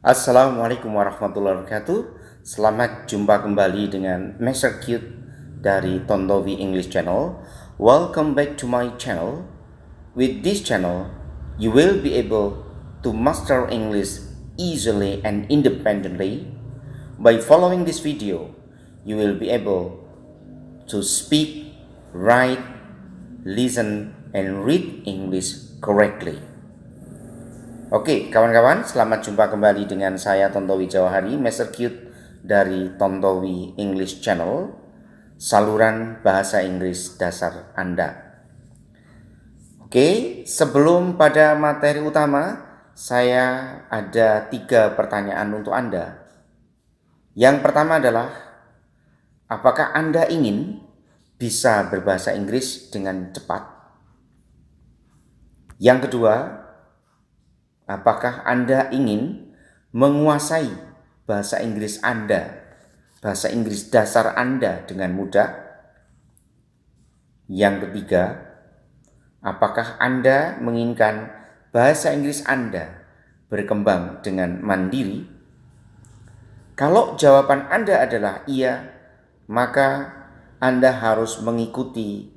Assalamualaikum warahmatullahi wabarakatuh. Selamat jumpa kembali dengan Master Cute dari Tontowi English Channel. Welcome back to my channel. With this channel, you will be able to master English easily and independently. By following this video, you will be able to speak, write, listen, and read English correctly. Oke, kawan-kawan, selamat jumpa kembali dengan saya Tontowi Jawahari, Master Cute dari Tontowi English Channel, saluran bahasa Inggris dasar Anda. Oke, sebelum pada materi utama, saya ada 3 pertanyaan untuk Anda. Yang pertama adalah, apakah Anda ingin bisa berbahasa Inggris dengan cepat? Yang kedua, apakah Anda ingin menguasai bahasa Inggris Anda, bahasa Inggris dasar Anda dengan mudah? Yang ketiga, apakah Anda menginginkan bahasa Inggris Anda berkembang dengan mandiri? Kalau jawaban Anda adalah iya, maka Anda harus mengikuti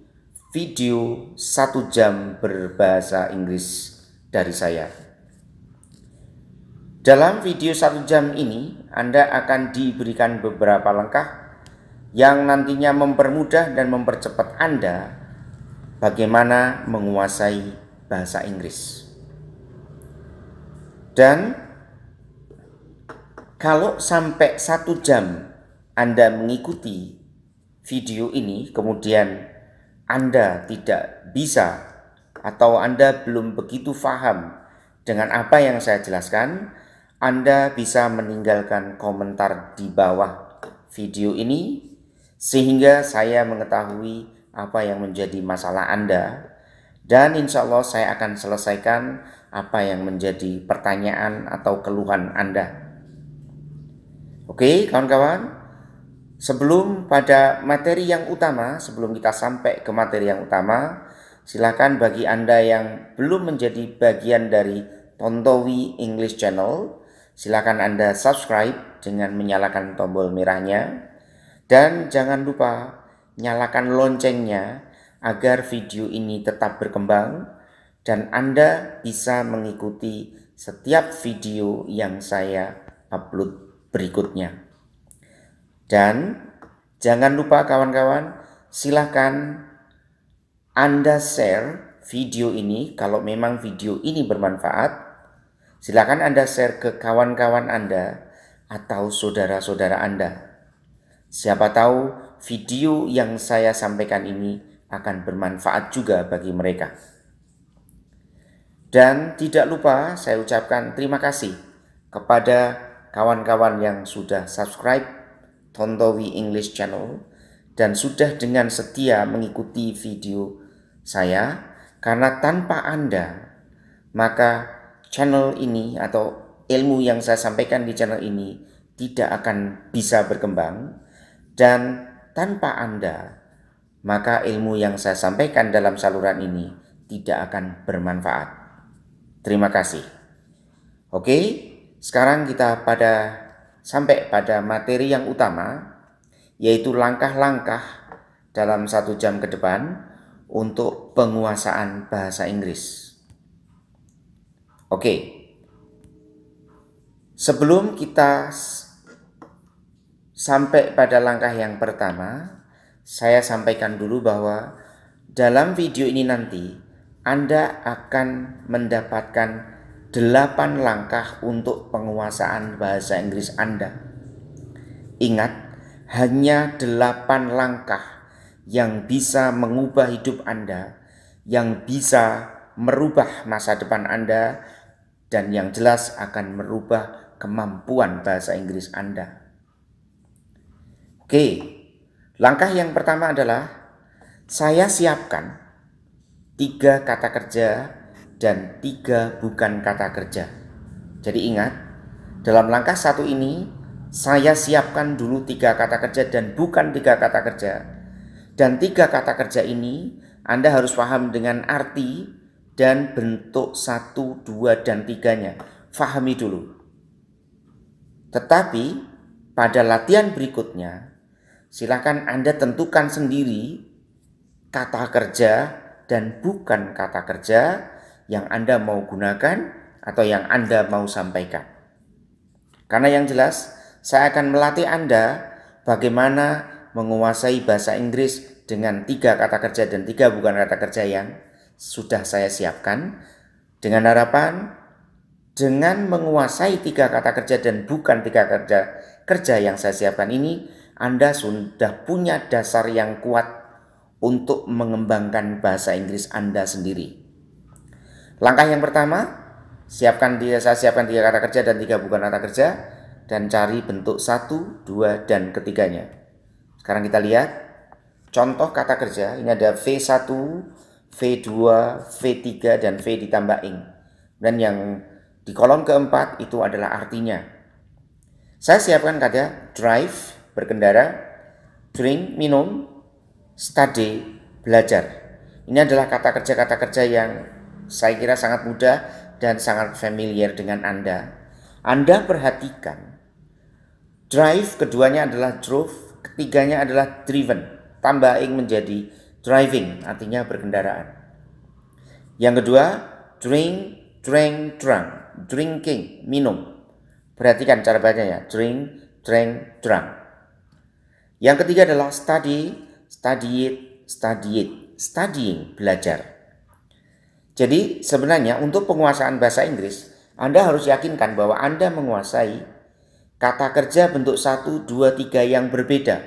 video 1 jam berbahasa Inggris dari saya. Dalam video 1 jam ini, Anda akan diberikan beberapa langkah yang nantinya mempermudah dan mempercepat Anda bagaimana menguasai bahasa Inggris. Dan kalau sampai 1 jam Anda mengikuti video ini, kemudian Anda tidak bisa atau Anda belum begitu paham dengan apa yang saya jelaskan, Anda bisa meninggalkan komentar di bawah video ini sehingga saya mengetahui apa yang menjadi masalah Anda, dan insya Allah saya akan selesaikan apa yang menjadi pertanyaan atau keluhan Anda. Oke, kawan-kawan, sebelum pada materi yang utama, sebelum kita sampai ke materi yang utama, silakan bagi Anda yang belum menjadi bagian dari Tontowi English Channel, silakan Anda subscribe dengan menyalakan tombol merahnya, dan jangan lupa nyalakan loncengnya agar video ini tetap berkembang dan Anda bisa mengikuti setiap video yang saya upload berikutnya. Dan jangan lupa kawan-kawan, silakan Anda share video ini kalau memang video ini bermanfaat. Silakan Anda share ke kawan-kawan Anda atau saudara-saudara Anda. Siapa tahu video yang saya sampaikan ini akan bermanfaat juga bagi mereka. Dan tidak lupa saya ucapkan terima kasih kepada kawan-kawan yang sudah subscribe Tontowi English Channel dan sudah dengan setia mengikuti video saya, karena tanpa Anda maka channel ini atau ilmu yang saya sampaikan di channel ini tidak akan bisa berkembang, dan tanpa Anda maka ilmu yang saya sampaikan dalam saluran ini tidak akan bermanfaat. Terima kasih. Oke, sekarang kita sampai pada materi yang utama, yaitu langkah-langkah dalam 1 jam ke depan untuk penguasaan bahasa Inggris. Oke, sebelum kita sampai pada langkah yang pertama, saya sampaikan dulu bahwa dalam video ini nanti Anda akan mendapatkan 8 langkah untuk penguasaan bahasa Inggris Anda. Ingat, hanya 8 langkah yang bisa mengubah hidup Anda, yang bisa merubah masa depan Anda, dan yang jelas akan merubah kemampuan bahasa Inggris Anda. Oke, langkah yang pertama adalah saya siapkan 3 kata kerja dan 3 bukan kata kerja. Jadi ingat, dalam langkah 1 ini saya siapkan dulu 3 kata kerja dan bukan 3 kata kerja. Dan 3 kata kerja ini Anda harus paham dengan arti dan bentuk 1, 2, dan 3-nya. Fahami dulu. Tetapi pada latihan berikutnya, silakan Anda tentukan sendiri kata kerja dan bukan kata kerja yang Anda mau gunakan atau yang Anda mau sampaikan. Karena yang jelas, saya akan melatih Anda bagaimana menguasai bahasa Inggris dengan 3 kata kerja dan 3 bukan kata kerja yang sudah saya siapkan, dengan harapan dengan menguasai 3 kata kerja dan bukan 3 kerja yang saya siapkan ini, Anda sudah punya dasar yang kuat untuk mengembangkan bahasa Inggris Anda sendiri. Langkah yang pertama, saya siapkan 3 kata kerja dan 3 bukan kata kerja, dan cari bentuk 1, 2, dan ketiganya. Sekarang kita lihat contoh kata kerja. Ini ada V1, V2, V3, dan V ditambah ing. Dan yang di kolom keempat itu adalah artinya. Saya siapkan kata drive, berkendara, drink, minum, study, belajar. Ini adalah kata kerja yang saya kira sangat mudah dan sangat familiar dengan Anda. Anda perhatikan, drive keduanya adalah drove, ketiganya adalah driven. Tambah ing menjadi driving, artinya berkendaraan. Yang kedua, drink, drank, drunk. Drinking, minum. Perhatikan cara bacanya, drink, drank, drunk. Yang ketiga adalah study, studied, studied. Studying, belajar. Jadi sebenarnya untuk penguasaan bahasa Inggris, Anda harus yakinkan bahwa Anda menguasai kata kerja bentuk 1, 2, 3 yang berbeda,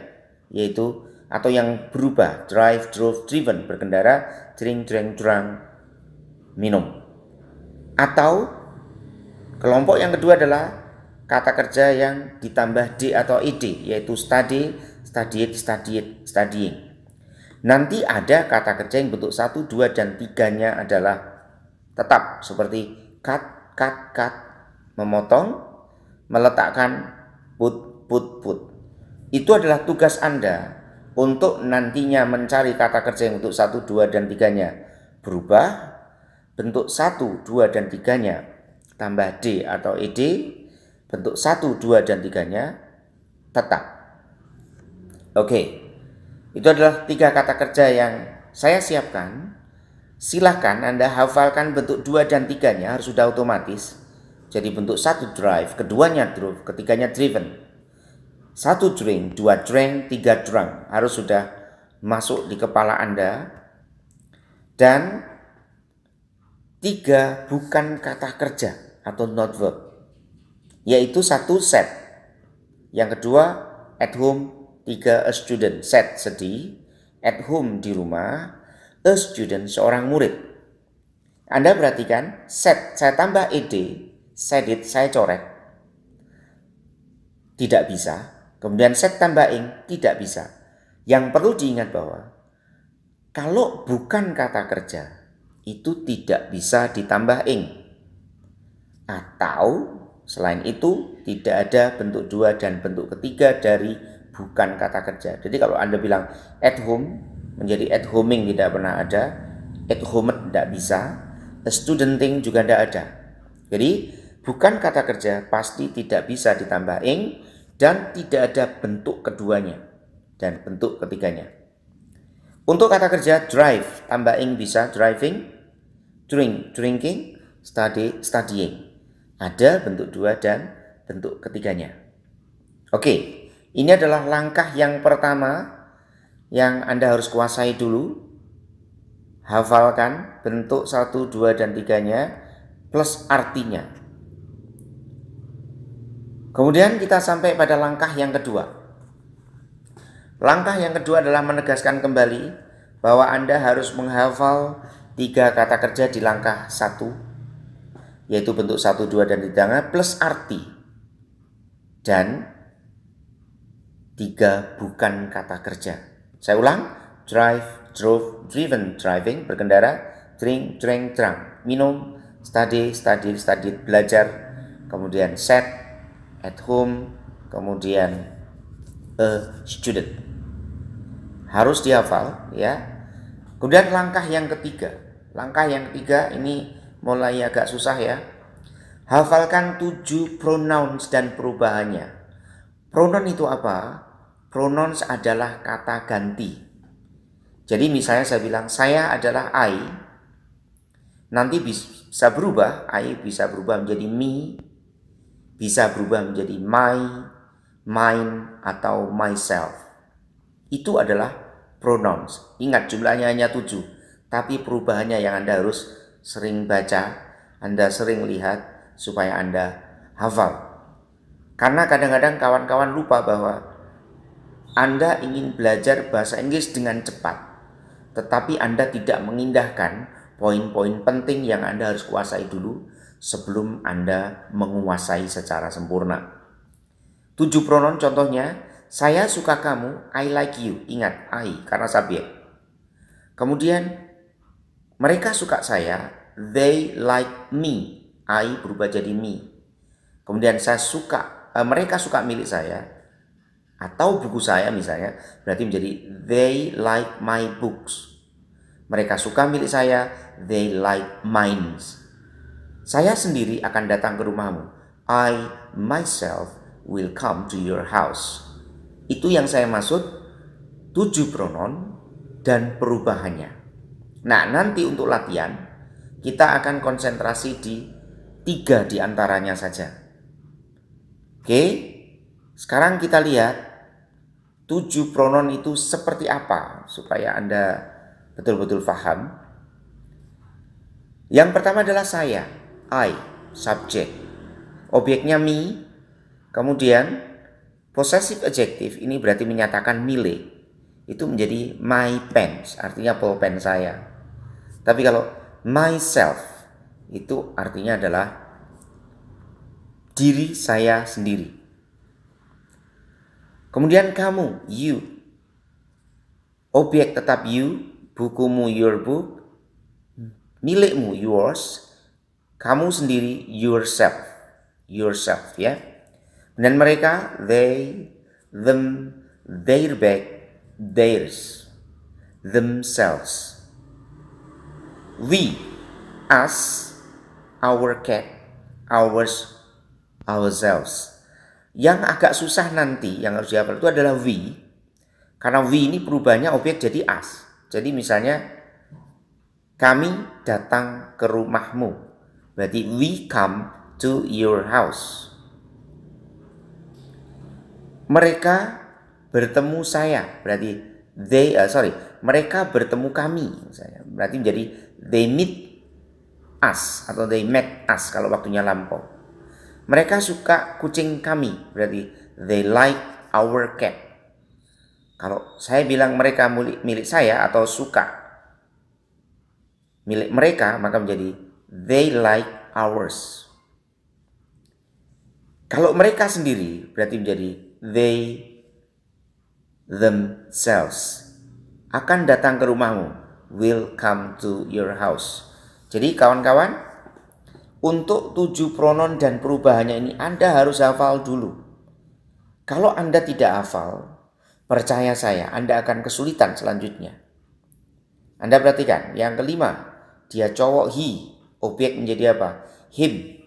yaitu atau yang berubah, drive, drove, driven, berkendara, drink, drank, drunk, minum. Atau kelompok yang kedua adalah kata kerja yang ditambah D atau ED, yaitu study, studied, studied, studying. Nanti ada kata kerja yang bentuk 1, 2, dan 3-nya adalah tetap seperti cut, cut, cut, memotong, meletakkan, put, put, put. Itu adalah tugas Anda untuk nantinya mencari kata kerja yang bentuk 1, 2, dan 3-nya berubah, bentuk 1, 2, dan 3-nya tambah D atau ED, bentuk 1, 2, dan 3-nya tetap. Oke. Itu adalah 3 kata kerja yang saya siapkan. Silahkan Anda hafalkan bentuk 2 dan 3-nya, harus sudah otomatis. Jadi bentuk 1 drive, keduanya drove, ketiganya driven. 1 drink, 2 drank, 3 drunk. Harus sudah masuk di kepala Anda. Dan 3 bukan kata kerja atau not verb, yaitu 1 set. Yang kedua at home, 3 a student, set sedih, at home di rumah, a student seorang murid. Anda perhatikan, set saya tambah ed, set it saya coret, tidak bisa. Kemudian set tambah ing, tidak bisa. Yang perlu diingat bahwa kalau bukan kata kerja itu tidak bisa ditambah ing. Atau selain itu tidak ada bentuk 2 dan bentuk ketiga dari bukan kata kerja. Jadi kalau Anda bilang at home menjadi at homing tidak pernah ada, at home tidak bisa, a studenting juga tidak ada. Jadi bukan kata kerja pasti tidak bisa ditambah ing dan tidak ada bentuk keduanya dan bentuk ketiganya. Untuk kata kerja drive tambah ing bisa, driving, drink, drinking, study, studying. Ada bentuk 2 dan bentuk ketiganya. Oke. Ini adalah langkah yang pertama yang Anda harus kuasai dulu. Hafalkan bentuk 1, 2, dan 3-nya plus artinya. Kemudian kita sampai pada langkah yang kedua. Langkah yang kedua adalah menegaskan kembali bahwa Anda harus menghafal 3 kata kerja di langkah 1, yaitu bentuk 1, 2, dan 3 plus arti. Dan 3 bukan kata kerja. Saya ulang, drive, drove, driven, driving, berkendara, drink, drank, drunk, minum, study, studied, studied, belajar, kemudian set, at home, kemudian a student. Harus dihafal ya. Kemudian langkah yang ketiga. Langkah yang ketiga ini mulai agak susah ya. Hafalkan 7 pronouns dan perubahannya. Pronoun itu apa? Pronouns adalah kata ganti. Jadi misalnya saya bilang saya adalah I, nanti bisa berubah, I bisa berubah menjadi me, bisa berubah menjadi my, mine, atau myself. Itu adalah pronouns. Ingat jumlahnya hanya 7, tapi perubahannya yang Anda harus sering baca, Anda sering lihat, supaya Anda hafal. Karena kadang-kadang kawan-kawan lupa bahwa Anda ingin belajar bahasa Inggris dengan cepat, tetapi Anda tidak mengindahkan poin-poin penting yang Anda harus kuasai dulu sebelum Anda menguasai secara sempurna. 7 pronoun contohnya, saya suka kamu, I like you. Ingat, I karena subjek. Kemudian, mereka suka saya, they like me. I berubah jadi me. Kemudian mereka suka milik saya atau buku saya misalnya, berarti menjadi they like my books. Mereka suka milik saya, they like mine. Saya sendiri akan datang ke rumahmu. I myself will come to your house. Itu yang saya maksud 7 pronoun dan perubahannya. Nah, nanti untuk latihan kita akan konsentrasi di 3 diantaranya saja. Oke, sekarang kita lihat 7 pronoun itu seperti apa supaya Anda betul-betul paham. Yang pertama adalah saya, I, subjek. Objeknya me, kemudian possessive adjective ini berarti menyatakan milik. Itu menjadi my pens, artinya pulpen saya. Tapi kalau myself, itu artinya adalah diri saya sendiri. Kemudian kamu, you. Objek tetap you, bukumu your book, milikmu yours, kamu sendiri yourself ya. Dan mereka they, them, their bag, theirs, themselves. We, us, our cat, ours, ourselves. Yang agak susah nanti yang harus dihafal itu adalah we. Karena we ini perubahannya objek jadi us. Jadi misalnya kami datang ke rumahmu. Berarti we come to your house. Mereka bertemu saya. Berarti mereka bertemu kami misalnya. Berarti menjadi they meet us atau they met us kalau waktunya lampau. Mereka suka kucing kami, berarti they like our cat. Kalau saya bilang mereka milik saya atau suka milik mereka, maka menjadi they like ours. Kalau mereka sendiri, berarti menjadi they themselves. Akan datang ke rumahmu, will come to your house. Jadi kawan-kawan, untuk 7 pronoun dan perubahannya ini Anda harus hafal dulu. Kalau Anda tidak hafal, percaya saya, Anda akan kesulitan selanjutnya. Anda perhatikan, yang kelima, dia cowok he, objek menjadi apa? Him.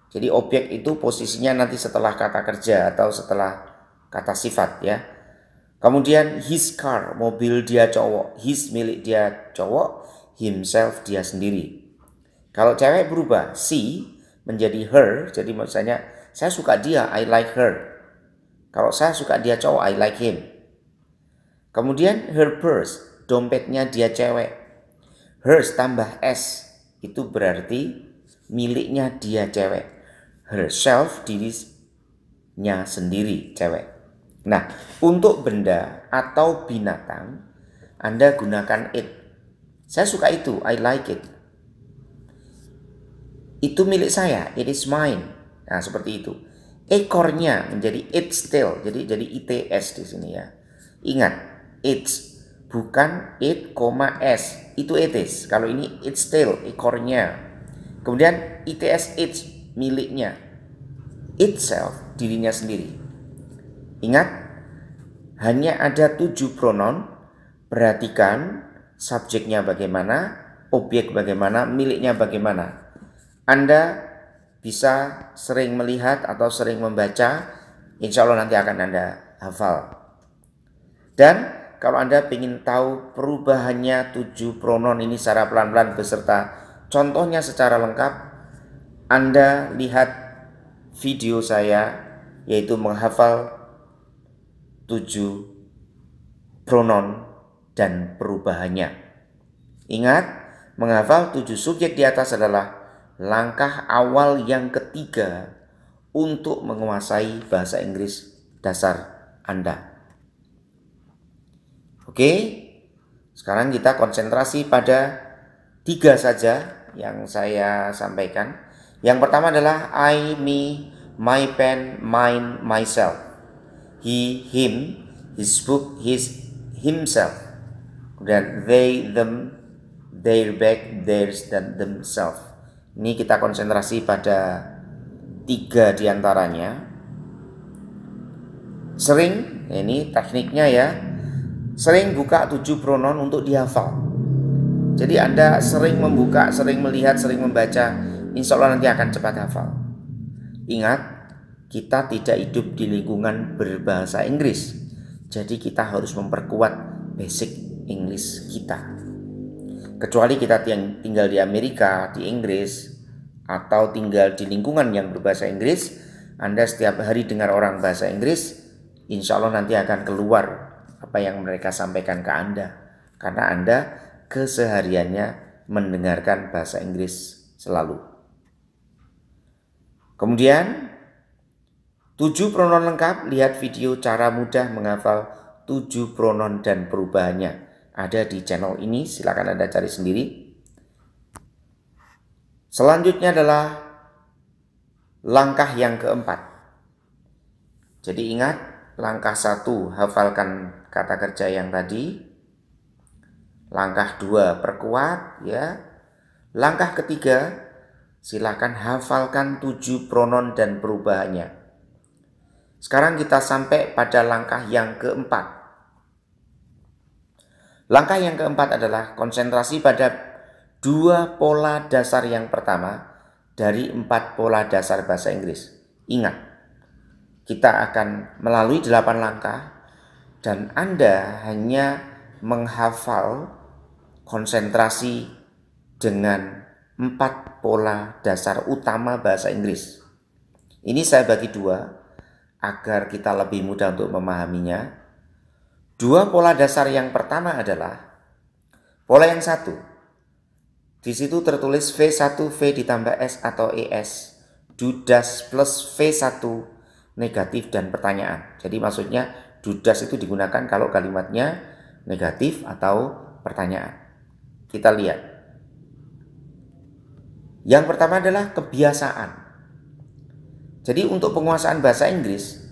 Jadi objek itu posisinya nanti setelah kata kerja atau setelah kata sifat ya. Kemudian his car, mobil dia cowok, his milik dia cowok, himself dia sendiri. Kalau cewek berubah, she menjadi her, jadi maksudnya saya suka dia, I like her. Kalau saya suka dia cowok, I like him. Kemudian her purse, dompetnya dia cewek. Hers tambah s, itu berarti miliknya dia cewek. Herself, dirinya sendiri cewek. Nah, untuk benda atau binatang, Anda gunakan it. Saya suka itu, I like it. Itu milik saya, it is mine. Nah, seperti itu. Ekornya menjadi its tail, jadi its di sini ya. Ingat, its bukan it, s. Itu it is. Kalau ini its tail, ekornya. Kemudian its miliknya. Itself, dirinya sendiri. Ingat, hanya ada 7 pronoun. Perhatikan subjeknya bagaimana, objek bagaimana, miliknya bagaimana. Anda bisa sering melihat atau sering membaca, insya Allah nanti akan Anda hafal. Dan kalau Anda ingin tahu perubahannya 7 pronoun ini secara pelan-pelan beserta contohnya secara lengkap, Anda lihat video saya, yaitu menghafal 7 pronoun dan perubahannya. Ingat, menghafal 7 subjek di atas adalah langkah awal yang ketiga untuk menguasai bahasa Inggris dasar Anda. Oke, sekarang kita konsentrasi pada 3 saja yang saya sampaikan. Yang pertama adalah I, me, my pen, mine, myself. He, him, his book, his, himself. Kemudian they, them, their bag, theirs, dan themselves. Ini kita konsentrasi pada 3 diantaranya. Sering, ini tekniknya ya, sering buka 7 pronoun untuk dihafal. Jadi Anda sering membuka, sering melihat, sering membaca, insya Allah nanti akan cepat hafal. Ingat, kita tidak hidup di lingkungan berbahasa Inggris. Jadi kita harus memperkuat basic English kita. Kecuali kita tinggal di Amerika, di Inggris, atau tinggal di lingkungan yang berbahasa Inggris, Anda setiap hari dengar orang bahasa Inggris, insya Allah nanti akan keluar apa yang mereka sampaikan ke Anda. Karena Anda kesehariannya mendengarkan bahasa Inggris selalu. Kemudian, 7 pronoun lengkap, lihat video cara mudah menghafal 7 pronoun dan perubahannya. Ada di channel ini, silakan Anda cari sendiri. Selanjutnya adalah langkah yang keempat. Jadi ingat, langkah 1 hafalkan kata kerja yang tadi. Langkah 2 perkuat ya. Langkah ketiga, silakan hafalkan 7 pronoun dan perubahannya. Sekarang kita sampai pada langkah yang keempat. Langkah yang keempat adalah konsentrasi pada 2 pola dasar yang pertama dari 4 pola dasar bahasa Inggris. Ingat, kita akan melalui 8 langkah dan Anda hanya menghafal konsentrasi dengan 4 pola dasar utama bahasa Inggris. Ini saya bagi 2 agar kita lebih mudah untuk memahaminya. 2 pola dasar yang pertama adalah pola yang 1. Di situ tertulis V1 V ditambah S atau ES. Do, does plus V1 negatif dan pertanyaan. Jadi maksudnya do, does itu digunakan kalau kalimatnya negatif atau pertanyaan. Kita lihat. Yang pertama adalah kebiasaan. Jadi untuk penguasaan bahasa Inggris,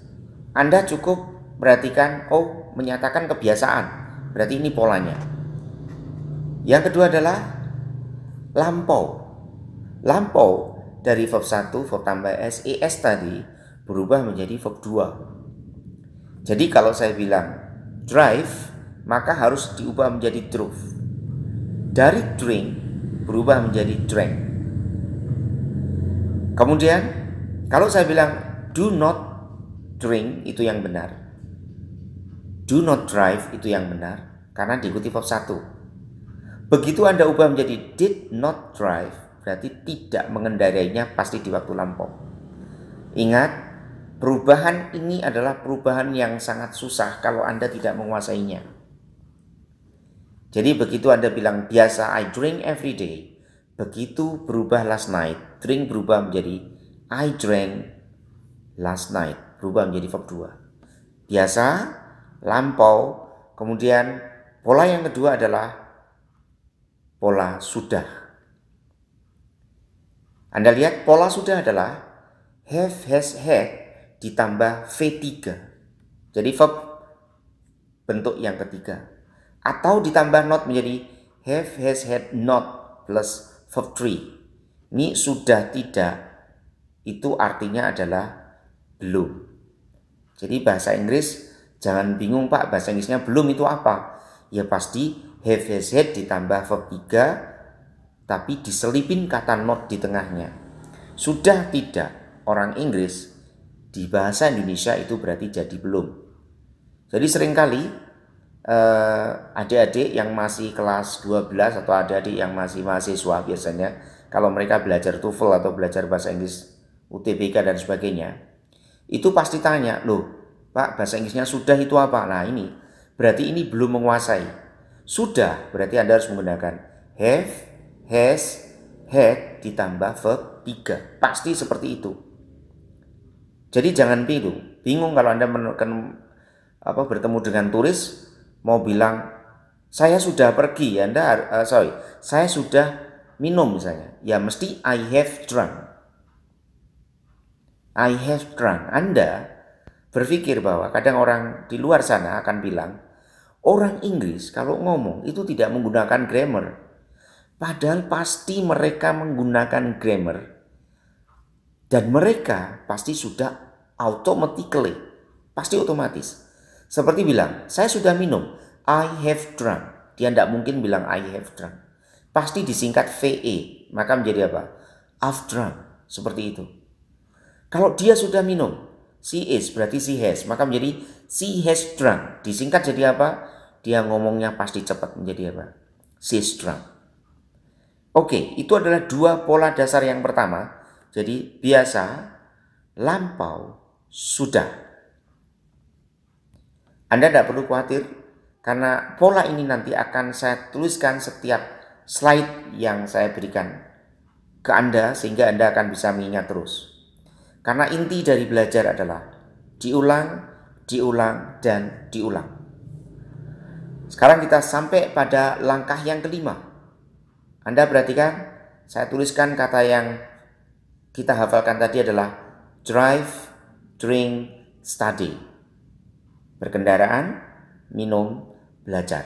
Anda cukup perhatikan, menyatakan kebiasaan, berarti ini polanya. Yang kedua adalah lampau. Lampau dari verb 1, verb tambah S, ES tadi berubah menjadi verb 2. Jadi kalau saya bilang drive, maka harus diubah menjadi drove. Dari drink berubah menjadi drank. Kemudian kalau saya bilang do not drink, itu yang benar. Do not drive itu yang benar karena diikuti verb 1. Begitu Anda ubah menjadi did not drive, berarti tidak mengendarainya pasti di waktu lampau. Ingat, perubahan ini adalah perubahan yang sangat susah kalau Anda tidak menguasainya. Jadi begitu Anda bilang biasa I drink every day, begitu berubah last night, drink berubah menjadi I drank last night, berubah menjadi verb 2. Biasa, lampau, kemudian pola yang kedua adalah pola sudah. Anda lihat pola sudah adalah have, has, had ditambah V3. Jadi verb bentuk yang ketiga. Atau ditambah not menjadi have, has, had, not plus verb 3. Ini sudah tidak, itu artinya adalah belum. Jadi bahasa Inggris, jangan bingung Pak, bahasa Inggrisnya belum itu apa? Ya pasti have, has, had ditambah verb 3, tapi diselipin kata not di tengahnya. Sudah tidak orang Inggris di bahasa Indonesia itu berarti jadi belum. Jadi seringkali adik-adik yang masih kelas 12 atau adik-adik yang masih mahasiswa biasanya kalau mereka belajar TOEFL atau belajar bahasa Inggris UTBK dan sebagainya, itu pasti tanya, loh Pak, bahasa Inggrisnya sudah itu apa? Nah ini, berarti ini belum menguasai. Sudah, berarti Anda harus menggunakan have, has, had ditambah verb 3. Pasti seperti itu. Jadi jangan bingung kalau Anda bertemu dengan turis, mau bilang, saya sudah pergi, saya sudah minum misalnya. Ya mesti I have drunk. I have drunk. Anda berpikir bahwa kadang orang di luar sana akan bilang, orang Inggris kalau ngomong itu tidak menggunakan grammar. Padahal pasti mereka menggunakan grammar. Dan mereka pasti sudah automatically, pasti otomatis. Seperti bilang, saya sudah minum, I have drunk. Dia tidak mungkin bilang I have drunk. Pasti disingkat VE, maka menjadi apa? I've drunk, seperti itu. Kalau dia sudah minum, she is berarti she has, maka menjadi she has drunk. Disingkat jadi apa? Dia ngomongnya pasti cepat, menjadi apa? She's drunk. Oke, itu adalah dua pola dasar yang pertama. Jadi biasa, lampau, sudah. Anda tidak perlu khawatir, karena pola ini nanti akan saya tuliskan setiap slide yang saya berikan ke Anda, sehingga Anda akan bisa mengingat terus. Karena inti dari belajar adalah diulang, diulang, dan diulang. Sekarang kita sampai pada langkah yang kelima. Anda perhatikan, saya tuliskan kata yang kita hafalkan tadi adalah drive, drink, study. Berkendaraan, minum, belajar.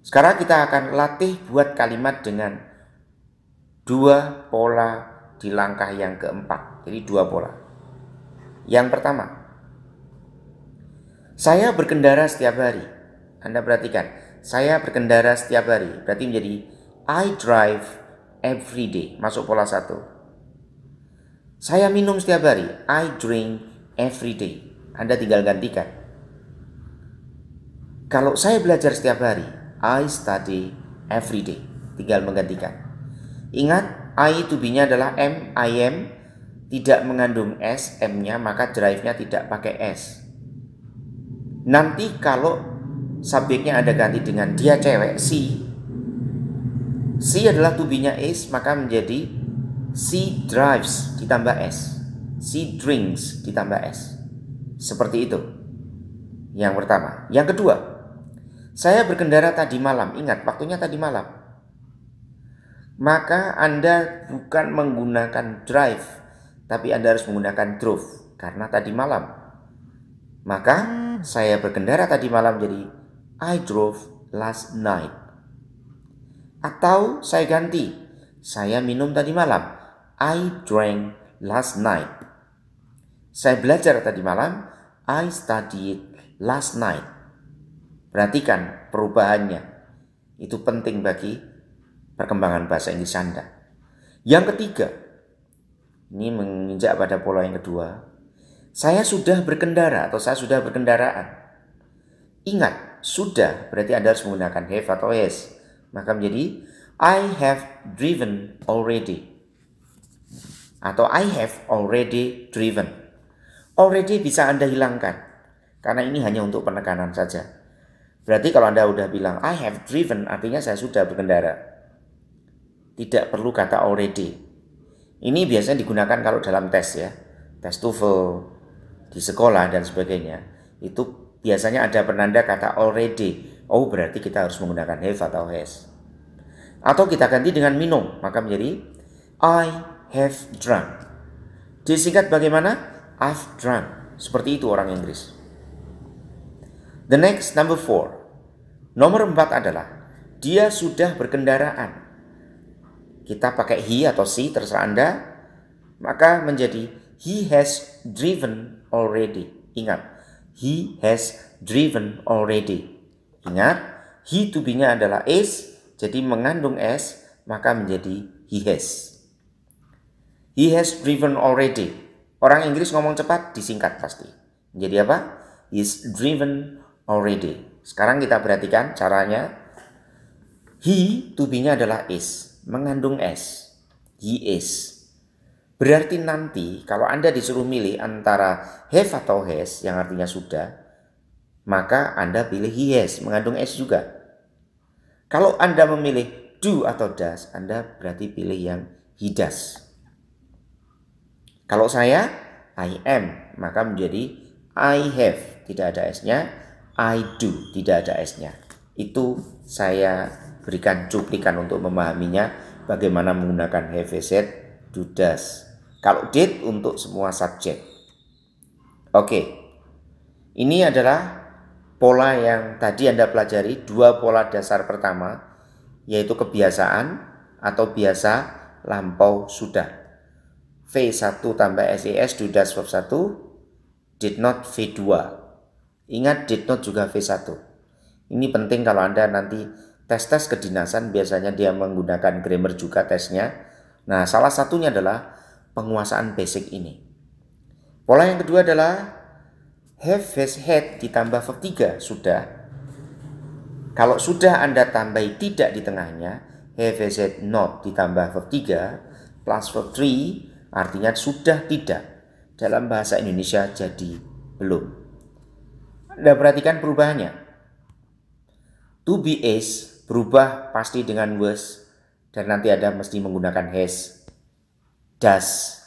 Sekarang kita akan latih buat kalimat dengan dua pola di langkah yang keempat. Jadi dua pola. Yang pertama, saya berkendara setiap hari. Anda perhatikan, saya berkendara setiap hari. Berarti menjadi I drive every day. Masuk pola 1. Saya minum setiap hari. I drink every day. Anda tinggal gantikan. Kalau saya belajar setiap hari, I study every day. Tinggal menggantikan. Ingat, I to be-nya adalah am, I am. Tidak mengandung S, M-nya, maka drive-nya tidak pakai S. Nanti kalau subjeknya Anda ganti dengan dia cewek, she adalah to be-nya is, maka menjadi she drives ditambah S. She drinks ditambah S. Seperti itu. Yang pertama. Yang kedua, saya berkendara tadi malam. Ingat, waktunya tadi malam. Maka Anda bukan menggunakan drive, tapi Anda harus menggunakan drove karena tadi malam. Maka saya berkendara tadi malam jadi I drove last night. Atau saya ganti, saya minum tadi malam, I drank last night. Saya belajar tadi malam, I studied last night. Perhatikan perubahannya. Itu penting bagi perkembangan bahasa Inggris Anda. Yang ketiga, ini menginjak pada pola yang kedua. Saya sudah berkendara atau saya sudah berkendaraan. Ingat, sudah berarti Anda harus menggunakan have atau has. Maka menjadi I have driven already. Atau I have already driven. Already bisa Anda hilangkan. Karena ini hanya untuk penekanan saja. Berarti kalau Anda udah bilang I have driven, artinya saya sudah berkendara. Tidak perlu kata already. Ini biasanya digunakan kalau dalam tes ya. Tes TOEFL, di sekolah dan sebagainya. Itu biasanya ada penanda kata already. Oh berarti kita harus menggunakan have atau has. Atau kita ganti dengan minum. Maka menjadi I have drunk. Disingkat bagaimana? I've drunk. Seperti itu orang Inggris. The next, number 4. Nomor 4 adalah dia sudah berkendaraan. Kita pakai he atau she, terserah Anda. Maka menjadi he has driven already. Ingat, he has driven already. Ingat, he to be-nya adalah is, jadi mengandung s, maka menjadi he has. He has driven already. Orang Inggris ngomong cepat disingkat pasti. Jadi apa? He's driven already. Sekarang kita perhatikan caranya. He, to be-nya adalah is, mengandung s. He is. Berarti nanti kalau Anda disuruh milih antara have atau has, yang artinya sudah, maka Anda pilih he has, mengandung s juga. Kalau Anda memilih do atau does, Anda berarti pilih yang he does. Kalau saya, I am, maka menjadi I have, tidak ada s-nya, I do, tidak ada s-nya. Itu saya berikan cuplikan untuk memahaminya bagaimana menggunakan have, has, had, do, does. Kalau did untuk semua subjek. Oke, ini adalah pola yang tadi Anda pelajari, dua pola dasar pertama, yaitu kebiasaan atau biasa, lampau, sudah. V1 tambah SES, do, does, verb 1, did not V2. Ingat did not juga V1. Ini penting kalau Anda nanti tes-tes kedinasan, biasanya dia menggunakan grammar juga tesnya. Nah, salah satunya adalah penguasaan basic ini. Pola yang kedua adalah have, has, had ditambah verb 3, sudah. Kalau sudah Anda tambahi tidak di tengahnya, have, has, had, not ditambah verb 3 plus verb 3, artinya sudah tidak. Dalam bahasa Indonesia jadi belum. Anda perhatikan perubahannya. To be is berubah pasti dengan was, dan nanti Anda mesti menggunakan has, does,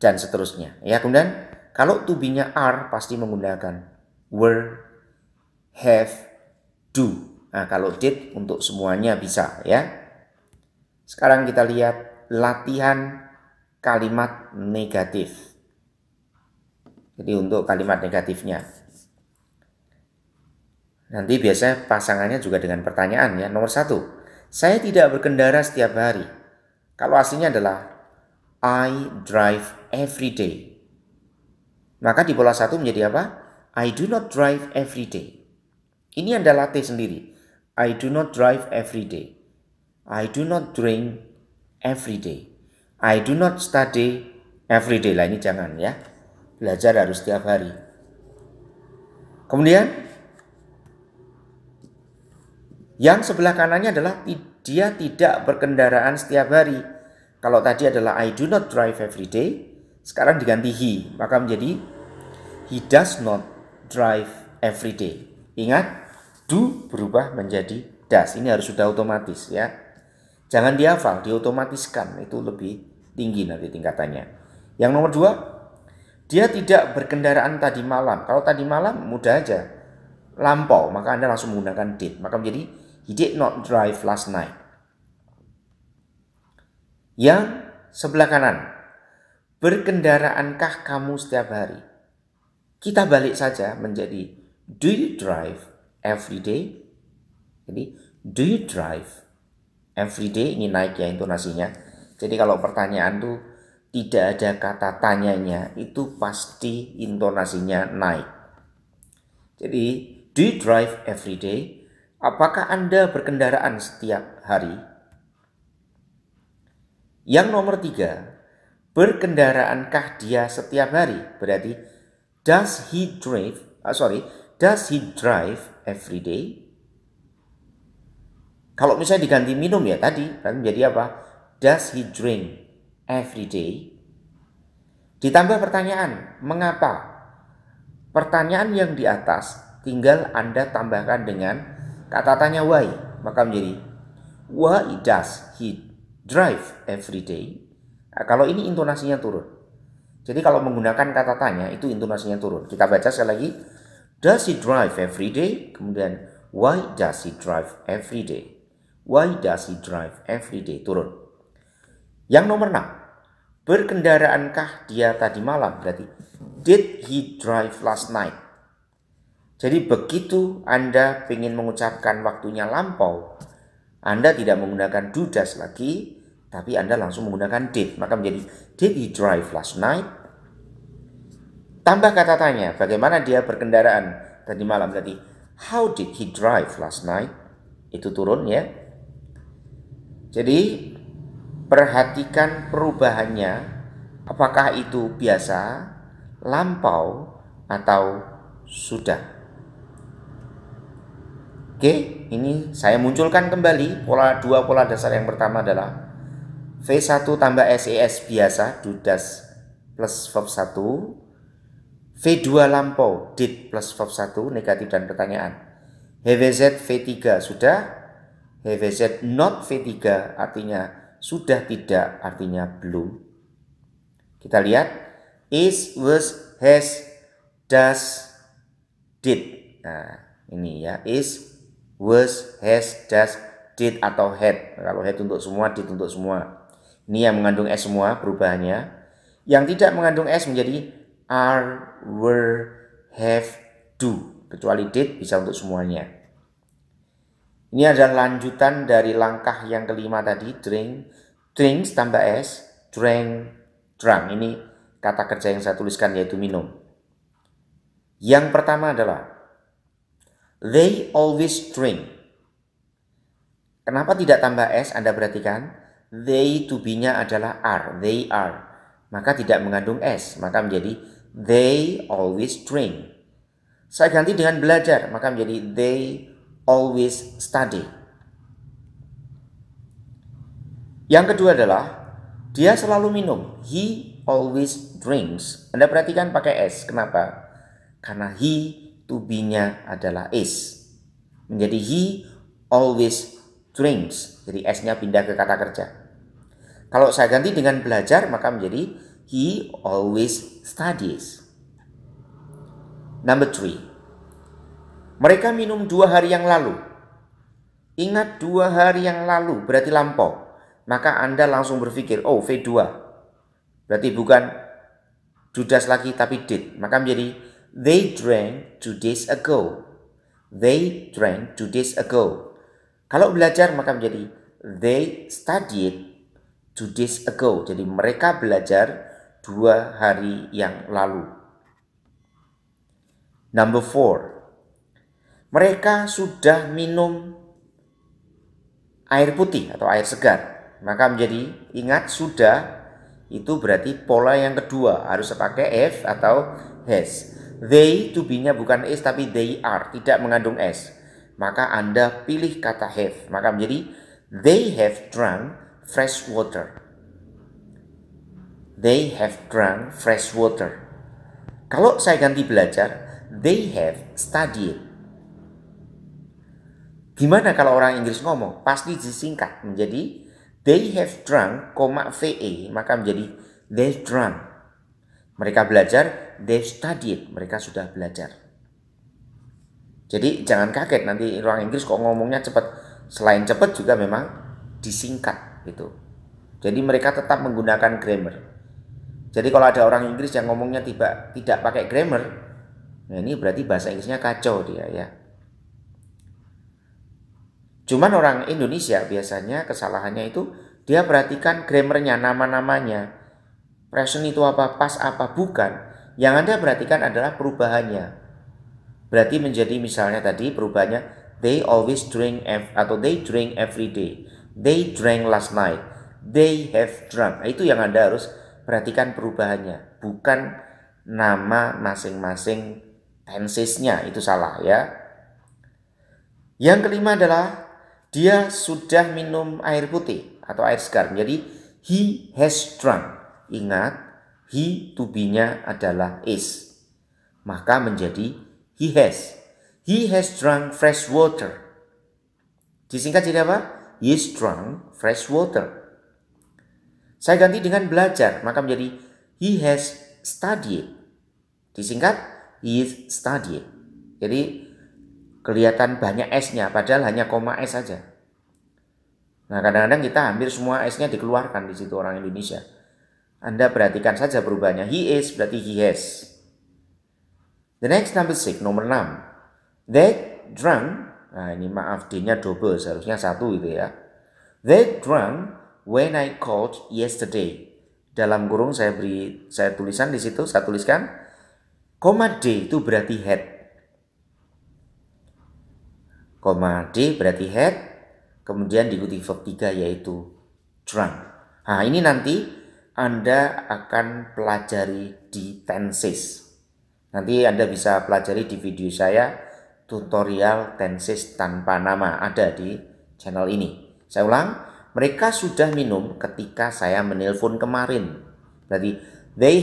dan seterusnya. Ya, kemudian kalau to be-nya are pasti menggunakan were, have, do. Nah, kalau did untuk semuanya bisa ya. Sekarang kita lihat latihan kalimat negatif. Jadi untuk kalimat negatifnya. Nanti biasanya pasangannya juga dengan pertanyaan ya. Nomor 1, saya tidak berkendara setiap hari. Kalau aslinya adalah I drive every day. Maka di pola 1 menjadi apa? I do not drive every day. Ini Anda latih sendiri. I do not drive every day. I do not drink every day. I do not study every day. Lah ini jangan ya. Belajar harus setiap hari. Kemudian yang sebelah kanannya adalah dia tidak berkendaraan setiap hari. Kalau tadi adalah I do not drive every day, sekarang diganti he, maka menjadi he does not drive every day. Ingat, do berubah menjadi does. Ini harus sudah otomatis ya. Jangan dihafal, diotomatiskan, itu lebih tinggi nanti tingkatannya. Yang nomor 2, dia tidak berkendaraan tadi malam. Kalau tadi malam mudah aja, lampau, maka Anda langsung menggunakan did. Maka menjadi he did not drive last night. Yang sebelah kanan, berkendaraankah kamu setiap hari? Kita balik saja menjadi do you drive every day? Jadi do you drive every day, ini naik ya intonasinya. Jadi kalau pertanyaan tuh tidak ada kata tanyanya, itu pasti intonasinya naik. Jadi do you drive every day? Apakah Anda berkendaraan setiap hari? Yang nomor 3, berkendaraankah dia setiap hari? Berarti does he drive every day? Kalau misalnya diganti minum ya tadi, berarti menjadi apa? Does he drink every day? Ditambah pertanyaan, mengapa? Pertanyaan yang di atas tinggal Anda tambahkan dengan kata tanya why. Maka menjadi why does he drive every day? Nah, kalau ini intonasinya turun. Jadi kalau menggunakan kata tanya itu intonasinya turun. Kita baca sekali lagi. Does he drive every day? Kemudian why does he drive every day? Why does he drive every day? Turun. Yang nomor 6. Berkendaraankah dia tadi malam? Berarti did he drive last night? Jadi begitu Anda ingin mengucapkan waktunya lampau, Anda tidak menggunakan do does lagi, tapi Anda langsung menggunakan did. Maka menjadi did he drive last night? Tambah kata tanya, bagaimana dia berkendaraan tadi malam? Berarti how did he drive last night? Itu turun ya. Jadi Perhatikan perubahannya, apakah itu biasa, lampau, atau sudah. Oke, ini saya munculkan kembali dua pola dasar. Yang pertama adalah V1 tambah SES biasa, do does plus verb 1. V2 lampau, did plus verb 1, negatif dan pertanyaan. HVZ V3 sudah, HVZ not V3 artinya sudah tidak, artinya belum. Kita lihat, is, was, has, does, did. Nah, ini ya, is, was, has, does, did atau had. Kalau had untuk semua, did untuk semua. Ini yang mengandung S semua perubahannya. Yang tidak mengandung S menjadi are, were, have, do. Kecuali did bisa untuk semuanya. Ini adalah lanjutan dari langkah yang kelima tadi, drink, drinks tambah S, drank, drunk. Ini kata kerja yang saya tuliskan yaitu minum. Yang pertama adalah they always drink. Kenapa tidak tambah S? Anda perhatikan, they to be-nya adalah are, they are. Maka tidak mengandung S, maka menjadi they always drink. Saya ganti dengan belajar, maka menjadi they always study. Yang kedua adalah dia selalu minum, he always drinks. Anda perhatikan pakai S, kenapa? Karena he to be-nya adalah is. Menjadi he always drinks. Jadi S-nya pindah ke kata kerja. Kalau saya ganti dengan belajar, maka menjadi he always studies. Number 3. Mereka minum 2 hari yang lalu. Ingat 2 hari yang lalu berarti lampau. Maka Anda langsung berpikir, oh V2. Berarti bukan Judas lagi tapi did. Maka menjadi they drank 2 days ago. They drank 2 days ago. Kalau belajar maka menjadi they studied 2 days ago. Jadi mereka belajar 2 hari yang lalu. Number 4. Mereka sudah minum air putih atau air segar. Maka menjadi ingat sudah itu berarti pola yang kedua. Harus pakai F atau has. They to be-nya bukan is tapi they are. Tidak mengandung S. Maka Anda pilih kata have. Maka menjadi they have drunk fresh water. They have drunk fresh water. Kalau saya ganti belajar, they have studied. Gimana kalau orang Inggris ngomong? Pasti disingkat menjadi they have drunk, VE, maka menjadi they've drunk. Mereka belajar, they've studied. Mereka sudah belajar. Jadi jangan kaget nanti orang Inggris kok ngomongnya cepat. Selain cepat juga memang disingkat gitu. Jadi mereka tetap menggunakan grammar. Jadi kalau ada orang Inggris yang ngomongnya tidak pakai grammar, nah ini berarti bahasa Inggrisnya kacau dia ya. Cuman orang Indonesia biasanya kesalahannya itu dia perhatikan grammarnya, nama-namanya. Present itu apa, past apa, bukan. Yang Anda perhatikan adalah perubahannya. Berarti menjadi misalnya tadi perubahannya they always drink atau they drink every day. They drank last night. They have drunk. Itu yang Anda harus perhatikan perubahannya, bukan nama masing-masing tensesnya. Itu salah ya. Yang kelima adalah dia sudah minum air putih atau air segar. Jadi he has drunk. Ingat, he to be-nya adalah is. Maka menjadi he has. He has drunk fresh water. Disingkat jadi apa? He has drunk fresh water. Saya ganti dengan belajar, maka menjadi he has studied. Disingkat he is studied. Jadi kelihatan banyak S-nya, padahal hanya koma S saja. Nah, kadang-kadang kita hampir semua S-nya dikeluarkan di situ orang Indonesia. Anda perhatikan saja perubahannya. He is berarti he has. The next number 6, nomor 6. They drunk, nah ini maaf D-nya double, seharusnya 1 itu ya. They drunk when I called yesterday. Dalam kurung saya tulisan di situ, saya tuliskan koma D itu berarti had. Koma D berarti had, kemudian diikuti verb 3 yaitu drunk. Nah, ini nanti Anda akan pelajari di tenses. Nanti Anda bisa pelajari di video saya, tutorial tenses tanpa nama, ada di channel ini. Saya ulang, mereka sudah minum ketika saya menelpon kemarin. Berarti they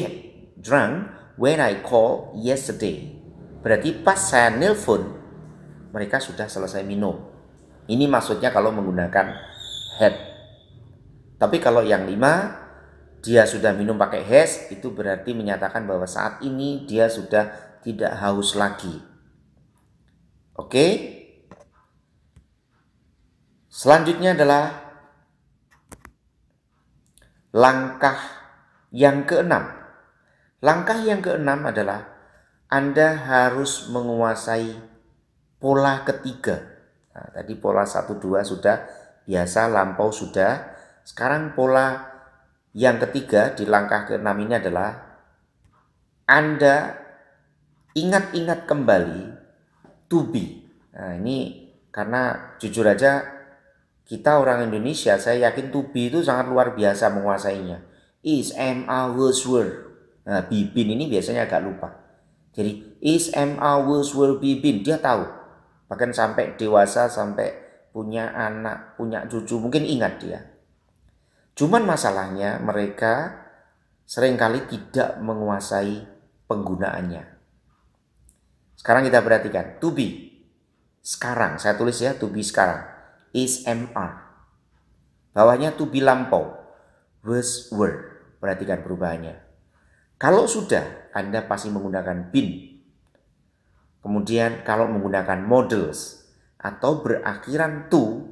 drank when I called yesterday. Berarti pas saya nelpon, mereka sudah selesai minum. Ini maksudnya kalau menggunakan had. Tapi kalau yang 5, dia sudah minum pakai has, itu berarti menyatakan bahwa saat ini dia sudah tidak haus lagi. Oke? Selanjutnya adalah langkah yang keenam. Langkah yang keenam adalah Anda harus menguasai pola ketiga. Nah, tadi pola 1, 2 sudah, biasa, lampau sudah. Sekarang pola yang ketiga di langkah ke-6 ini adalah Anda ingat-ingat kembali to be. Nah, ini karena jujur aja kita orang Indonesia, saya yakin to be itu sangat luar biasa menguasainya. Is, am, are, was, were. Nah, be, been ini biasanya agak lupa. Jadi is, am, are, was, were, be, been, dia tahu. Bahkan sampai dewasa, sampai punya anak, punya cucu, mungkin ingat dia. Cuman masalahnya mereka seringkali tidak menguasai penggunaannya. Sekarang kita perhatikan, to be. Sekarang, saya tulis ya, to be sekarang. Is, am, are. Bawahnya to be lampau. Was, were. Perhatikan perubahannya. Kalau sudah, Anda pasti menggunakan been. Kemudian kalau menggunakan models atau berakhiran to,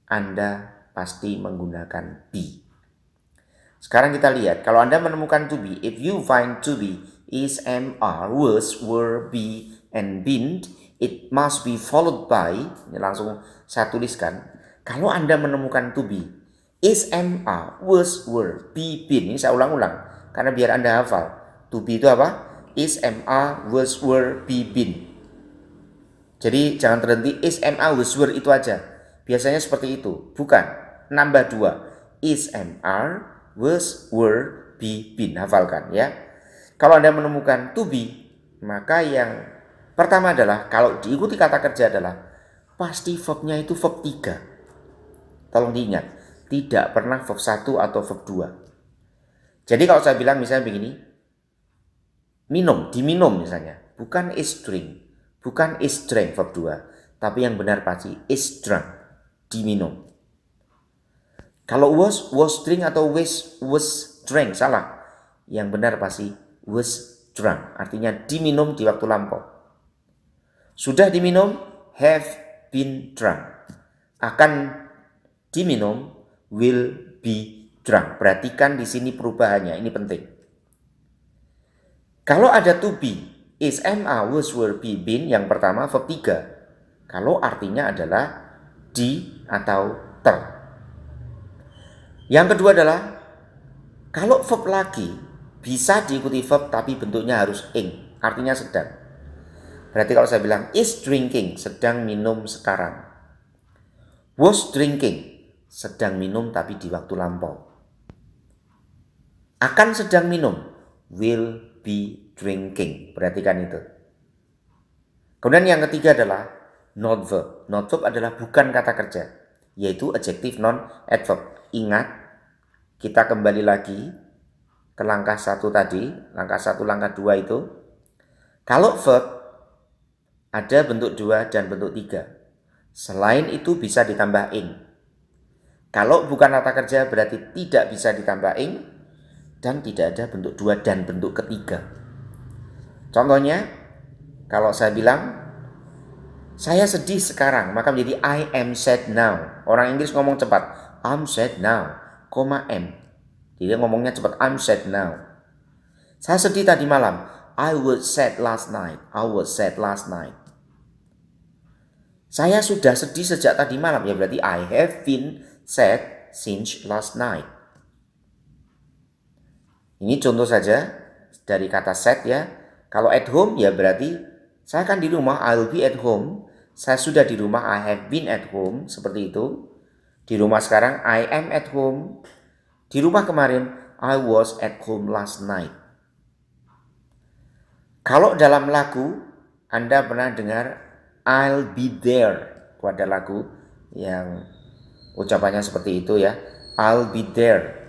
Anda pasti menggunakan be. Sekarang kita lihat, kalau Anda menemukan to be, if you find to be is, am, are, was, were, be, and been, it must be followed by, ini langsung saya tuliskan, kalau Anda menemukan to be, is, am, are, was, were, be, been, ini saya ulang-ulang, karena biar Anda hafal, to be itu apa? Is, am, are, was, were, be, been. Jadi jangan terhenti is, am, are, was, were itu aja. Biasanya seperti itu, bukan. Nambah 2, is, am, are, was, were, be, been. Hafalkan ya. Kalau Anda menemukan to be, maka yang pertama adalah kalau diikuti kata kerja adalah pasti verbnya itu verb 3. Tolong diingat, tidak pernah verb 1 atau verb 2. Jadi kalau saya bilang misalnya begini, minum, diminum misalnya, bukan is drink, bukan is drank verb 2, tapi yang benar pasti is drunk, diminum. Kalau was drink atau was drank, salah. Yang benar pasti was drunk, artinya diminum di waktu lampau. Sudah diminum, have been drunk. Akan diminum, will be drunk. Perhatikan di sini perubahannya, ini penting. Kalau ada to be, is, am, are, was, were, be, been, yang pertama verb 3. Kalau artinya adalah di atau ter. Yang kedua adalah kalau verb lagi bisa diikuti verb tapi bentuknya harus ing, artinya sedang. Berarti kalau saya bilang is drinking, sedang minum sekarang. Was drinking, sedang minum tapi di waktu lampau. Akan sedang minum, will be drinking. Perhatikan itu. Kemudian yang ketiga adalah not verb. Not verb adalah bukan kata kerja, yaitu adjective non-adverb. Ingat, kita kembali lagi ke langkah 1 tadi, langkah 1, langkah 2 itu. Kalau verb ada bentuk 2 dan bentuk 3. Selain itu bisa ditambah ing. Kalau bukan kata kerja berarti tidak bisa ditambah ing dan tidak ada bentuk 2 dan bentuk ketiga. Contohnya, kalau saya bilang saya sedih sekarang, maka menjadi I am sad now. Orang Inggris ngomong cepat, I'm sad now, am. Jadi dia ngomongnya cepat, I'm sad now. Saya sedih tadi malam, I was sad last night. I was sad last night. Saya sudah sedih sejak tadi malam, ya berarti I have been sad since last night. Ini contoh saja dari kata sad ya. Kalau at home ya berarti saya kan di rumah, I'll be at home. Saya sudah di rumah, I have been at home, seperti itu. Di rumah sekarang, I am at home. Di rumah kemarin, I was at home last night. Kalau dalam lagu, Anda pernah dengar I'll be there. Itu ada lagu yang ucapannya seperti itu ya. I'll be there.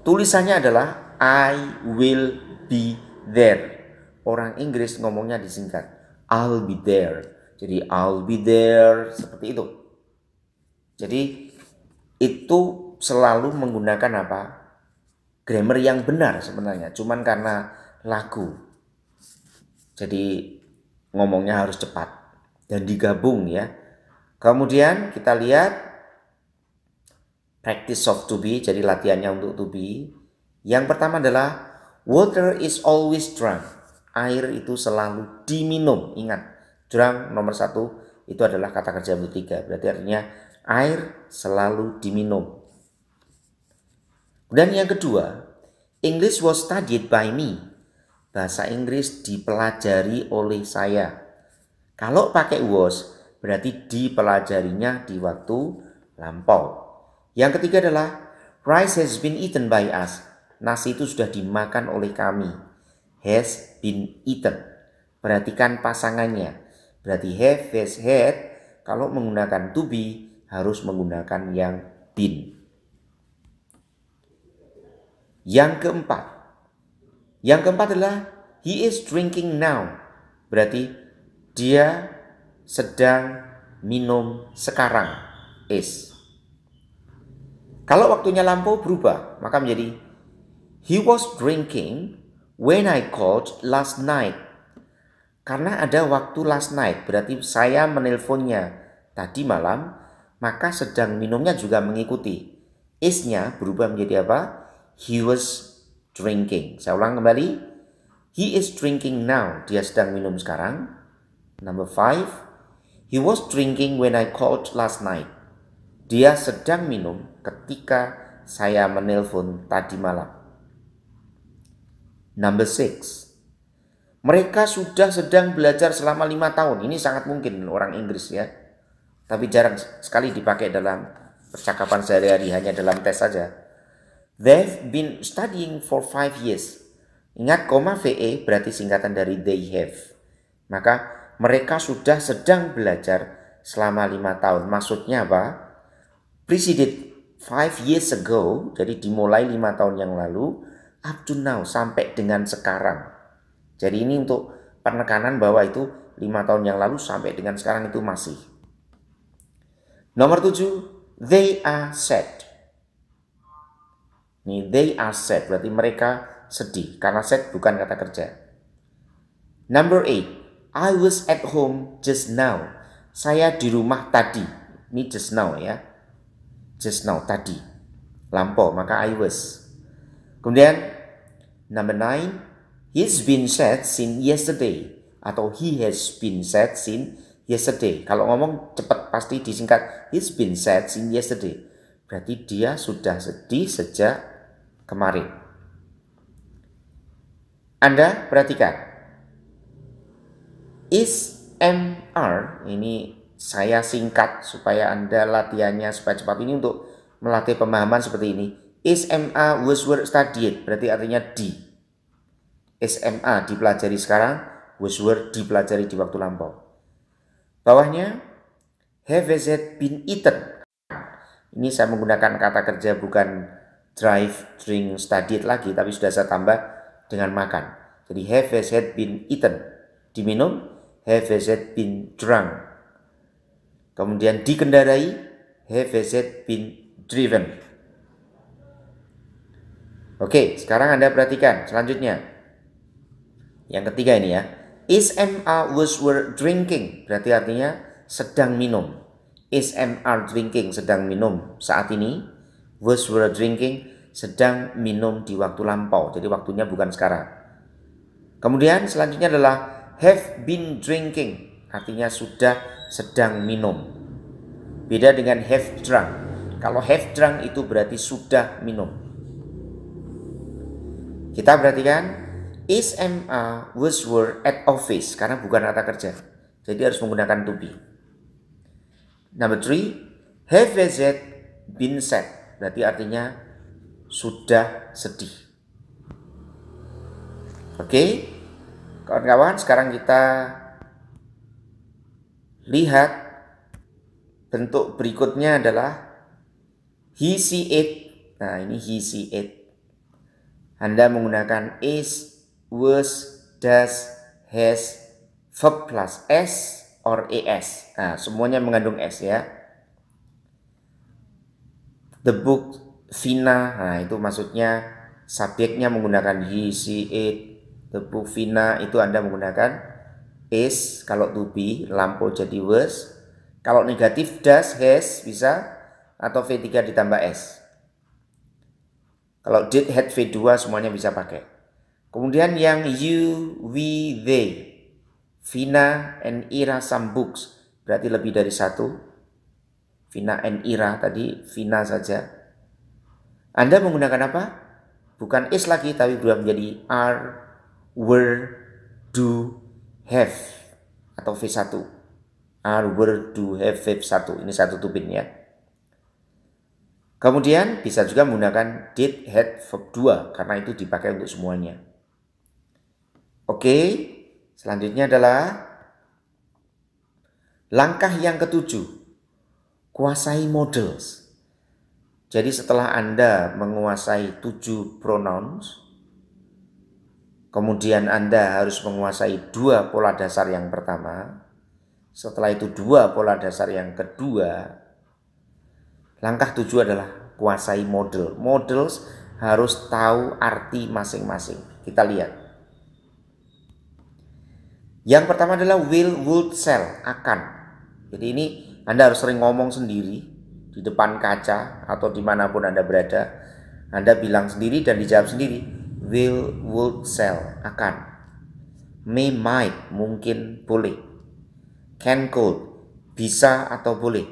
Tulisannya adalah I will be there. Orang Inggris ngomongnya disingkat. I'll be there. Jadi I'll be there seperti itu. Jadi itu selalu menggunakan apa? Grammar yang benar sebenarnya. Cuman karena lagu. Jadi ngomongnya harus cepat dan digabung ya. Kemudian kita lihat practice of to be, jadi latihannya untuk to be. Yang pertama adalah water is always drunk. Air itu selalu diminum. Ingat, drunk nomor 1 itu adalah kata kerja bentuk 3. Berarti artinya air selalu diminum. Dan yang kedua, English was studied by me. Bahasa Inggris dipelajari oleh saya. Kalau pakai was, berarti dipelajarinya di waktu lampau. Yang ketiga adalah rice has been eaten by us. Nasi itu sudah dimakan oleh kami. Has been eaten. Perhatikan pasangannya. Berarti have, has, had. Kalau menggunakan to be, harus menggunakan yang been. Yang keempat adalah he is drinking now. Berarti dia sedang minum sekarang. Is. Kalau waktunya lampau berubah, maka menjadi he was drinking when I called last night. Karena ada waktu last night, berarti saya menelponnya tadi malam, maka sedang minumnya juga mengikuti. Is-nya berubah menjadi apa? He was drinking. Saya ulang kembali. He is drinking now. Dia sedang minum sekarang. Number 5. He was drinking when I called last night. Dia sedang minum ketika saya menelpon tadi malam. Number 6. Mereka sudah sedang belajar selama 5 tahun. Ini sangat mungkin orang Inggris ya. Tapi jarang sekali dipakai dalam percakapan sehari-hari, hanya dalam tes saja. They've been studying for 5 years. Ingat, koma VE berarti singkatan dari they have. Maka mereka sudah sedang belajar selama 5 tahun. Maksudnya apa? Preceded 5 years ago, jadi dimulai 5 tahun yang lalu, up to now, sampai dengan sekarang. Jadi ini untuk penekanan bahwa itu 5 tahun yang lalu sampai dengan sekarang itu masih. Nomor 7, they are sad. Nih, they are sad, berarti mereka sedih. Karena sad bukan kata kerja. Number 8, I was at home just now. Saya di rumah tadi. Ini just now ya. Just now, tadi. Lampau, maka I was. Kemudian, number 9, he's been sad since yesterday. Atau he has been sad since yesterday. Kalau ngomong cepat pasti disingkat he's been sad since yesterday. Berarti dia sudah sedih sejak kemarin. Anda perhatikan. Is MR, ini saya singkat supaya Anda latihannya supaya cepat, ini untuk melatih pemahaman seperti ini. Is MA was were studied, berarti artinya di. Is MA dipelajari sekarang, was were dipelajari di waktu lampau. Bawahnya, have has been eaten. Ini saya menggunakan kata kerja bukan drive, drink, studied lagi, tapi sudah saya tambah dengan makan. Jadi have has been eaten, diminum. Have has been drunk. Kemudian dikendarai, have has been driven. Oke, sekarang Anda perhatikan selanjutnya. Yang ketiga ini ya. Is MA was were drinking, berarti artinya sedang minum. Is MR drinking, sedang minum saat ini. Was were drinking, sedang minum di waktu lampau. Jadi waktunya bukan sekarang. Kemudian selanjutnya adalah have been drinking, artinya sudah sedang minum. Beda dengan have drunk. Kalau have drunk itu berarti sudah minum. Kita perhatikan, is MA was were at office, karena bukan kata kerja. Jadi harus menggunakan to be. Number 3, have has been said, berarti artinya sudah sedih. Oke, kawan-kawan, sekarang kita lihat bentuk berikutnya adalah he, see it. Nah, ini he, see it. Anda menggunakan is, was, does, has, verb plus s or es. Nah, semuanya mengandung s ya. The book, Vina. Nah, itu maksudnya subjeknya menggunakan he, see it. The book, Vina, itu Anda menggunakan is. Kalau to be, lampu jadi was. Kalau negatif, does, has, bisa. Atau V3 ditambah s. Kalau did, had, V2 semuanya bisa pakai. Kemudian yang you, we, they. Vina and Ira some books. Berarti lebih dari satu. Vina and Ira tadi, Vina saja. Anda menggunakan apa? Bukan is lagi, tapi berubah menjadi are, were, do, have. Atau V1. Are, were, do, have, V1. Ini satu tubin ya. Kemudian bisa juga menggunakan did, had, verb 2. Karena itu dipakai untuk semuanya. Oke, selanjutnya adalah langkah yang ketujuh. Kuasai models. Jadi setelah Anda menguasai 7 pronouns, kemudian Anda harus menguasai 2 pola dasar yang pertama, setelah itu 2 pola dasar yang kedua, langkah 7 adalah kuasai model. Models harus tahu arti masing-masing. Kita lihat. Yang pertama adalah will, would, shall, akan. Jadi ini Anda harus sering ngomong sendiri di depan kaca atau dimanapun Anda berada. Anda bilang sendiri dan dijawab sendiri. Will, would, shall, akan. May, might, mungkin, boleh. Can, could, bisa atau boleh.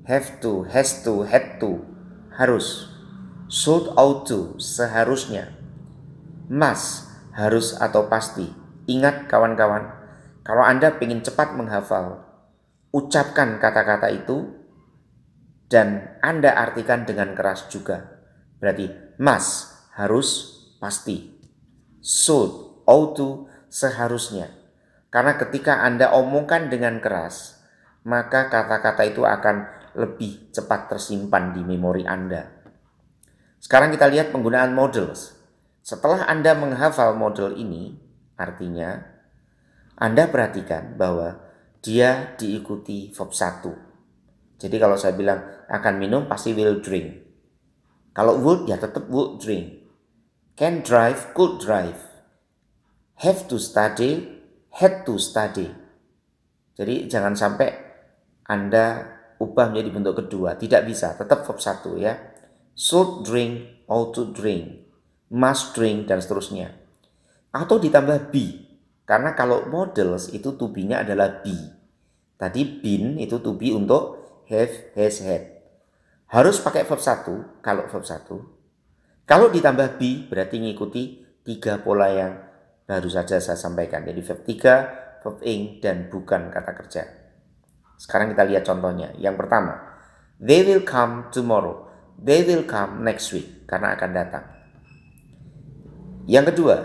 Have to, has to, had to, harus. Should, ought to, seharusnya. Must, harus atau pasti. Ingat kawan-kawan, kalau Anda ingin cepat menghafal, ucapkan kata-kata itu dan Anda artikan dengan keras juga. Berarti must, harus, pasti. Should, ought to, seharusnya. Karena ketika Anda omongkan dengan keras, maka kata-kata itu akan lebih cepat tersimpan di memori Anda. Sekarang kita lihat penggunaan models. Setelah Anda menghafal model ini, artinya Anda perhatikan bahwa dia diikuti verb 1. Jadi kalau saya bilang akan minum pasti will drink. Kalau would ya tetap would drink. Can drive, could drive. Have to study, had to study. Jadi jangan sampai Anda ubah menjadi bentuk kedua. Tidak bisa, tetap verb 1 ya. Should drink, ought to drink, must drink, dan seterusnya. Atau ditambah be. Karena kalau models itu to be-nya adalah be. Tadi been itu to be untuk have, has, had. Harus pakai verb 1 kalau verb 1. Kalau ditambah be berarti mengikuti 3 pola yang baru saja saya sampaikan. Jadi verb 3, verb ing, dan bukan kata kerja. Sekarang kita lihat contohnya. Yang pertama, they will come tomorrow. They will come next week. Karena akan datang. Yang kedua,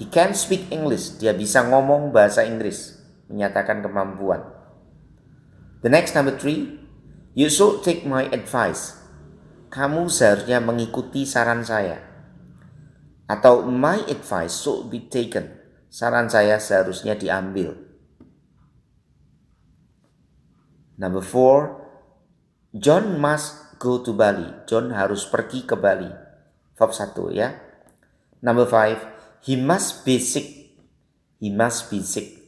he can speak English. Dia bisa ngomong bahasa Inggris. Menyatakan kemampuan. The next number 3, you should take my advice. Kamu seharusnya mengikuti saran saya. Atau my advice should be taken. Saran saya seharusnya diambil. Number 4, John must go to Bali. John harus pergi ke Bali. Verb 1 ya. Number 5, he must be sick. He must be sick.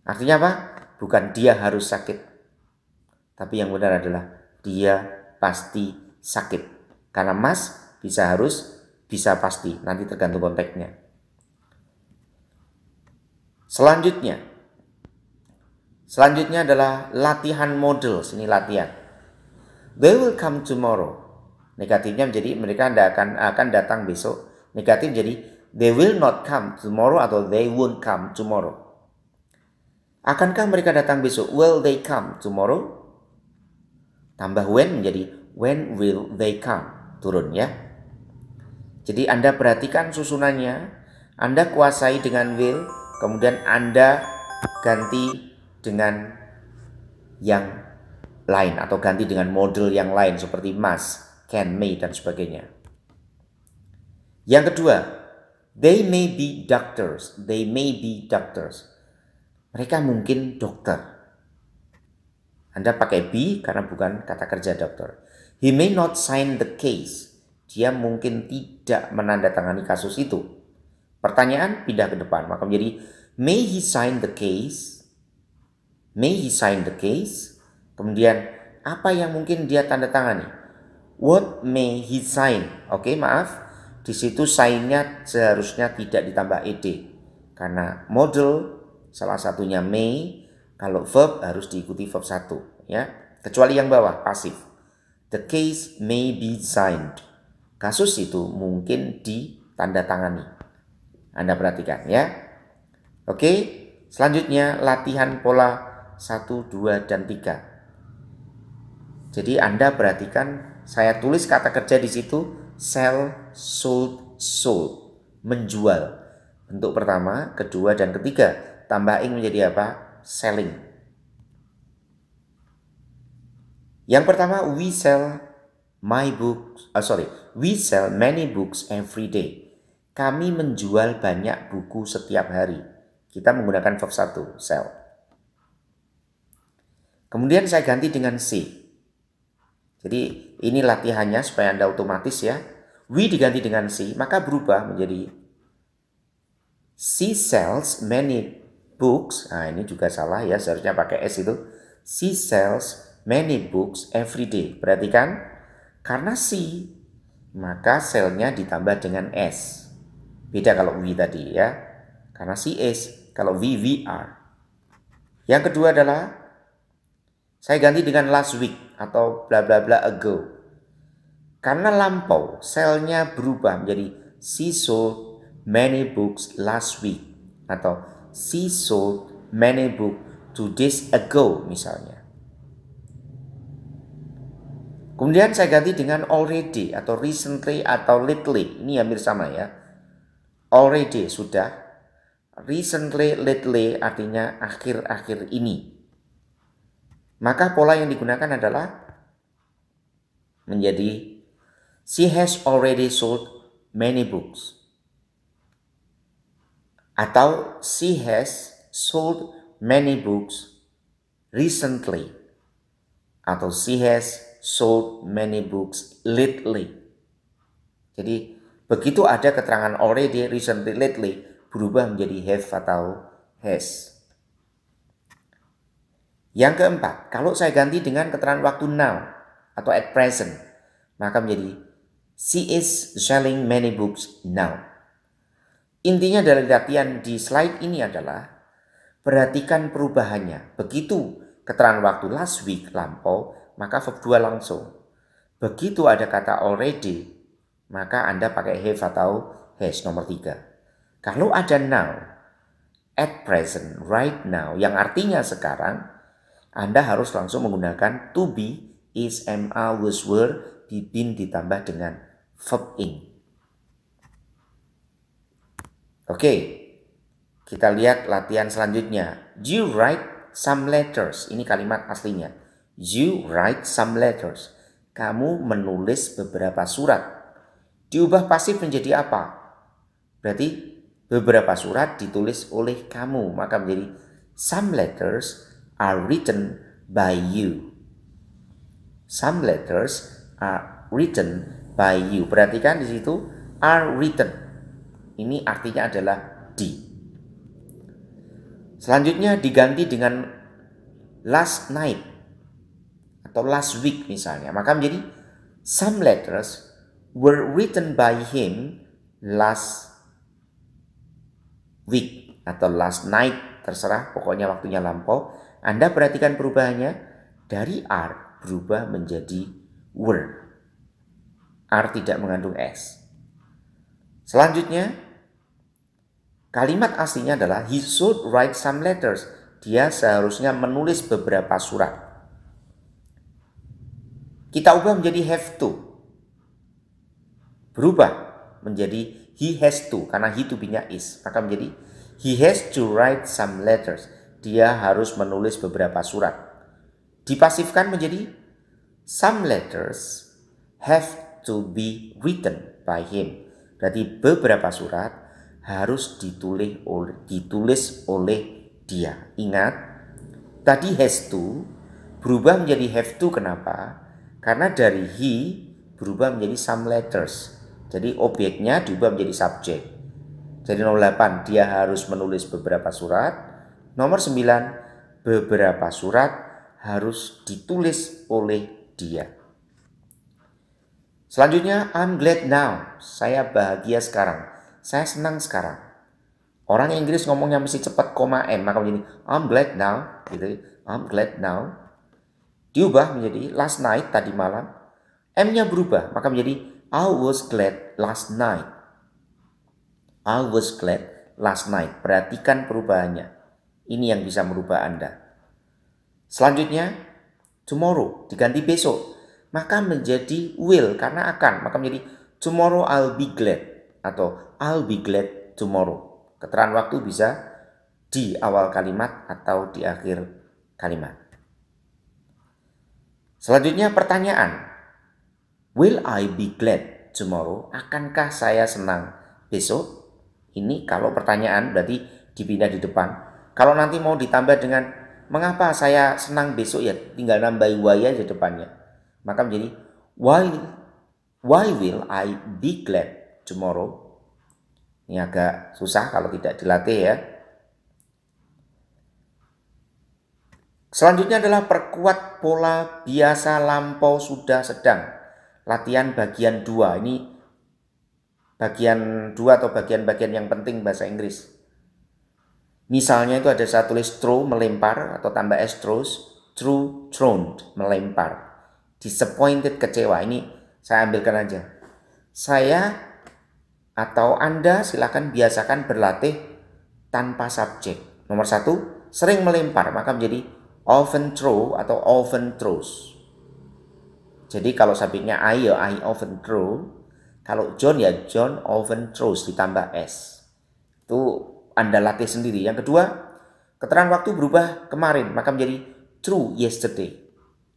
Artinya apa? Bukan dia harus sakit. Tapi yang benar adalah dia pasti sakit. Karena must bisa harus, bisa pasti. Nanti tergantung konteksnya. Selanjutnya adalah latihan models. Ini latihan. They will come tomorrow. Negatifnya menjadi mereka akan datang besok. Negatif jadi they will not come tomorrow atau they won't come tomorrow. Akankah mereka datang besok? Will they come tomorrow? Tambah when menjadi when will they come? Turun ya. Jadi Anda perhatikan susunannya, Anda kuasai dengan will, kemudian Anda ganti dengan yang lain atau ganti dengan model yang lain seperti must, can, may, dan sebagainya. Yang kedua, they may be doctors. They may be doctors. Mereka mungkin dokter. Anda pakai be karena bukan kata kerja dokter. He may not sign the case. Dia mungkin tidak menandatangani kasus itu. Pertanyaan pindah ke depan, maka menjadi may he sign the case? May he sign the case? Kemudian apa yang mungkin dia tanda tangani? What may he sign? Oke, maaf. Di situ sign-nya seharusnya tidak ditambah ed. Karena model salah satunya may, kalau verb harus diikuti verb 1, ya. Kecuali yang bawah, pasif. The case may be signed. Kasus itu mungkin ditandatangani. Anda perhatikan ya. Oke, selanjutnya latihan pola 1, 2, dan 3. Jadi Anda perhatikan, saya tulis kata kerja di situ, sell, sold, sold, menjual. Bentuk pertama, kedua, dan ketiga. Tambah ing menjadi apa? Selling. Yang pertama, we sell we sell many books every day. Kami menjual banyak buku setiap hari. Kita menggunakan verb 1, sell. Kemudian saya ganti dengan see. Jadi ini latihannya supaya Anda otomatis ya. We diganti dengan see, maka berubah menjadi she sells many books. Nah ini juga salah ya, seharusnya pakai s itu. She sells many books every day. Perhatikan. Karena C, maka selnya ditambah dengan S. Beda kalau we tadi ya. Karena C is, kalau we are. Yang kedua adalah, saya ganti dengan last week atau bla bla bla ago. Karena lampau, selnya berubah menjadi she sold many books last week. Atau she sold many books 2 days ago misalnya. Kemudian saya ganti dengan already atau recently atau lately. Ini hampir sama ya. Already sudah. Recently, lately artinya akhir-akhir ini. Maka pola yang digunakan adalah menjadi she has already sold many books. Atau she has sold many books recently. Atau she has sold many books lately. Jadi begitu ada keterangan already, recently, lately berubah menjadi have atau has. Yang keempat, kalau saya ganti dengan keterangan waktu now atau at present, maka menjadi she is selling many books now. Intinya dari latihan di slide ini adalah perhatikan perubahannya. Begitu keterangan waktu last week lampau, maka verb 2 langsung. Begitu ada kata already, maka Anda pakai have atau has nomor 3. Kalau ada now, at present, right now, yang artinya sekarang, Anda harus langsung menggunakan to be, is, am, are, was, were, be, been ditambah dengan verb ing. Oke, kita lihat latihan selanjutnya. You write some letters. Ini kalimat aslinya. You write some letters. Kamu menulis beberapa surat. Diubah pasif menjadi apa? Berarti beberapa surat ditulis oleh kamu. Maka menjadi some letters are written by you. Some letters are written by you. Perhatikan di situ are written. Ini artinya adalah di. Selanjutnya diganti dengan last night atau last week misalnya. Maka menjadi some letters were written by him last week atau last night, terserah, pokoknya waktunya lampau. Anda perhatikan perubahannya dari are berubah menjadi were. Are tidak mengandung s. Selanjutnya kalimat aslinya adalah he should write some letters. Dia seharusnya menulis beberapa surat. Kita ubah menjadi have to. Berubah. menjadi he has to, karena he to be-nya is. Maka menjadi he has to write some letters. Dia harus menulis beberapa surat. Dipasifkan menjadi some letters have to be written by him. Berarti beberapa surat harus ditulis oleh dia. Ingat, tadi has to berubah menjadi have to. Kenapa? Karena dari he berubah menjadi some letters. Jadi objeknya diubah menjadi subjek. Jadi nomor 8 dia harus menulis beberapa surat. Nomor 9 beberapa surat harus ditulis oleh dia. Selanjutnya I'm glad now. Saya bahagia sekarang. Saya senang sekarang. Orang Inggris ngomongnya mesti cepat koma M, maka menjadi I'm glad now gitu. I'm glad now. Diubah menjadi last night, tadi malam. M-nya berubah, maka menjadi I was glad last night. I was glad last night. Perhatikan perubahannya. Ini yang bisa merubah Anda. Selanjutnya, tomorrow diganti besok. Maka menjadi will karena akan. Maka menjadi tomorrow I'll be glad. Atau I'll be glad tomorrow. Keterangan waktu bisa di awal kalimat atau di akhir kalimat. Selanjutnya pertanyaan. Will I be glad tomorrow? Akankah saya senang besok? Ini kalau pertanyaan berarti dipindah di depan. Kalau nanti mau ditambah dengan mengapa saya senang besok, ya tinggal nambahi why aja depannya. Maka menjadi why will I be glad tomorrow? Ini agak susah kalau tidak dilatih ya. Selanjutnya adalah perkuat pola biasa lampau sudah sedang. Latihan bagian 2. Ini bagian 2 atau bagian-bagian yang penting bahasa Inggris. Misalnya itu ada saya tulis throw, melempar, atau tambah s throw, thrown, melempar. Disappointed, kecewa. Ini saya ambilkan aja. Saya atau Anda silakan biasakan berlatih tanpa subjek. Nomor 1, sering melempar, maka menjadi often throw atau often throws. Jadi kalau subjeknya I, ya I often throw. Kalau John, ya John often throws ditambah S. Itu Anda latih sendiri. Yang kedua, keterangan waktu berubah kemarin, maka menjadi true yesterday.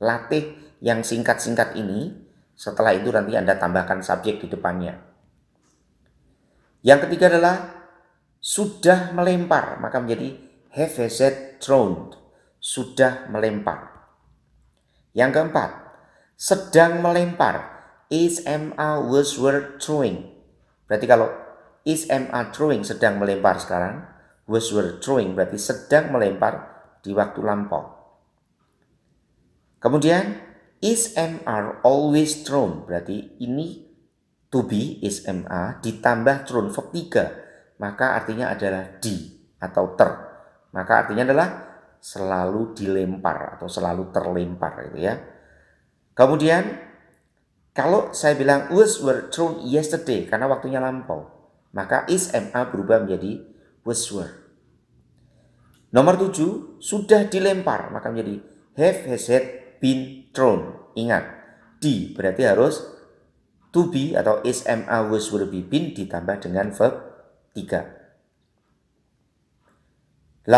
Latih yang singkat-singkat ini. Setelah itu nanti Anda tambahkan subjek di depannya. Yang ketiga adalah sudah melempar, maka menjadi have thrown. Sudah melempar. Yang keempat, sedang melempar. Is were throwing. Berarti kalau is throwing, sedang melempar sekarang. Were throwing berarti sedang melempar di waktu lampau. Kemudian is always thrown. Berarti ini to be is ditambah thrown verb 3. Maka artinya adalah di atau ter. Maka artinya adalah selalu dilempar atau selalu terlempar gitu ya. Kemudian kalau saya bilang were thrown yesterday karena waktunya lampau, maka is berubah menjadi were. Nomor 7, sudah dilempar, maka menjadi have been thrown. Ingat, di berarti harus to be atau is were be been ditambah dengan verb 3. 8,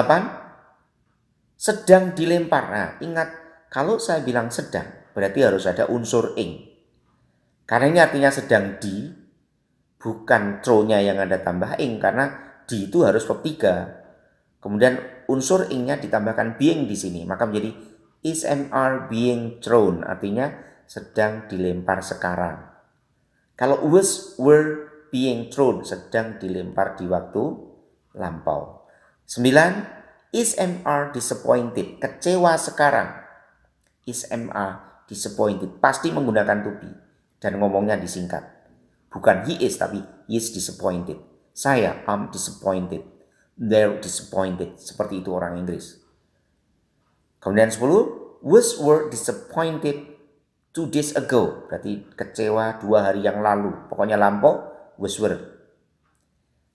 sedang dilempar. Nah, ingat kalau saya bilang sedang berarti harus ada unsur ing. Karena ini artinya sedang di, bukan throw-nya yang Anda tambah ing, karena di itu harus verb 3. Kemudian unsur ing-nya ditambahkan being di sini, maka menjadi is being thrown, artinya sedang dilempar sekarang. Kalau were being thrown, sedang dilempar di waktu lampau. 9, is disappointed, kecewa sekarang. Is disappointed, pasti menggunakan to be. Dan ngomongnya disingkat. Bukan he is, tapi he is disappointed. Saya am disappointed. They're disappointed. Seperti itu orang Inggris. Kemudian 10, were disappointed 2 days ago. Berarti kecewa 2 hari yang lalu. Pokoknya lampau, were.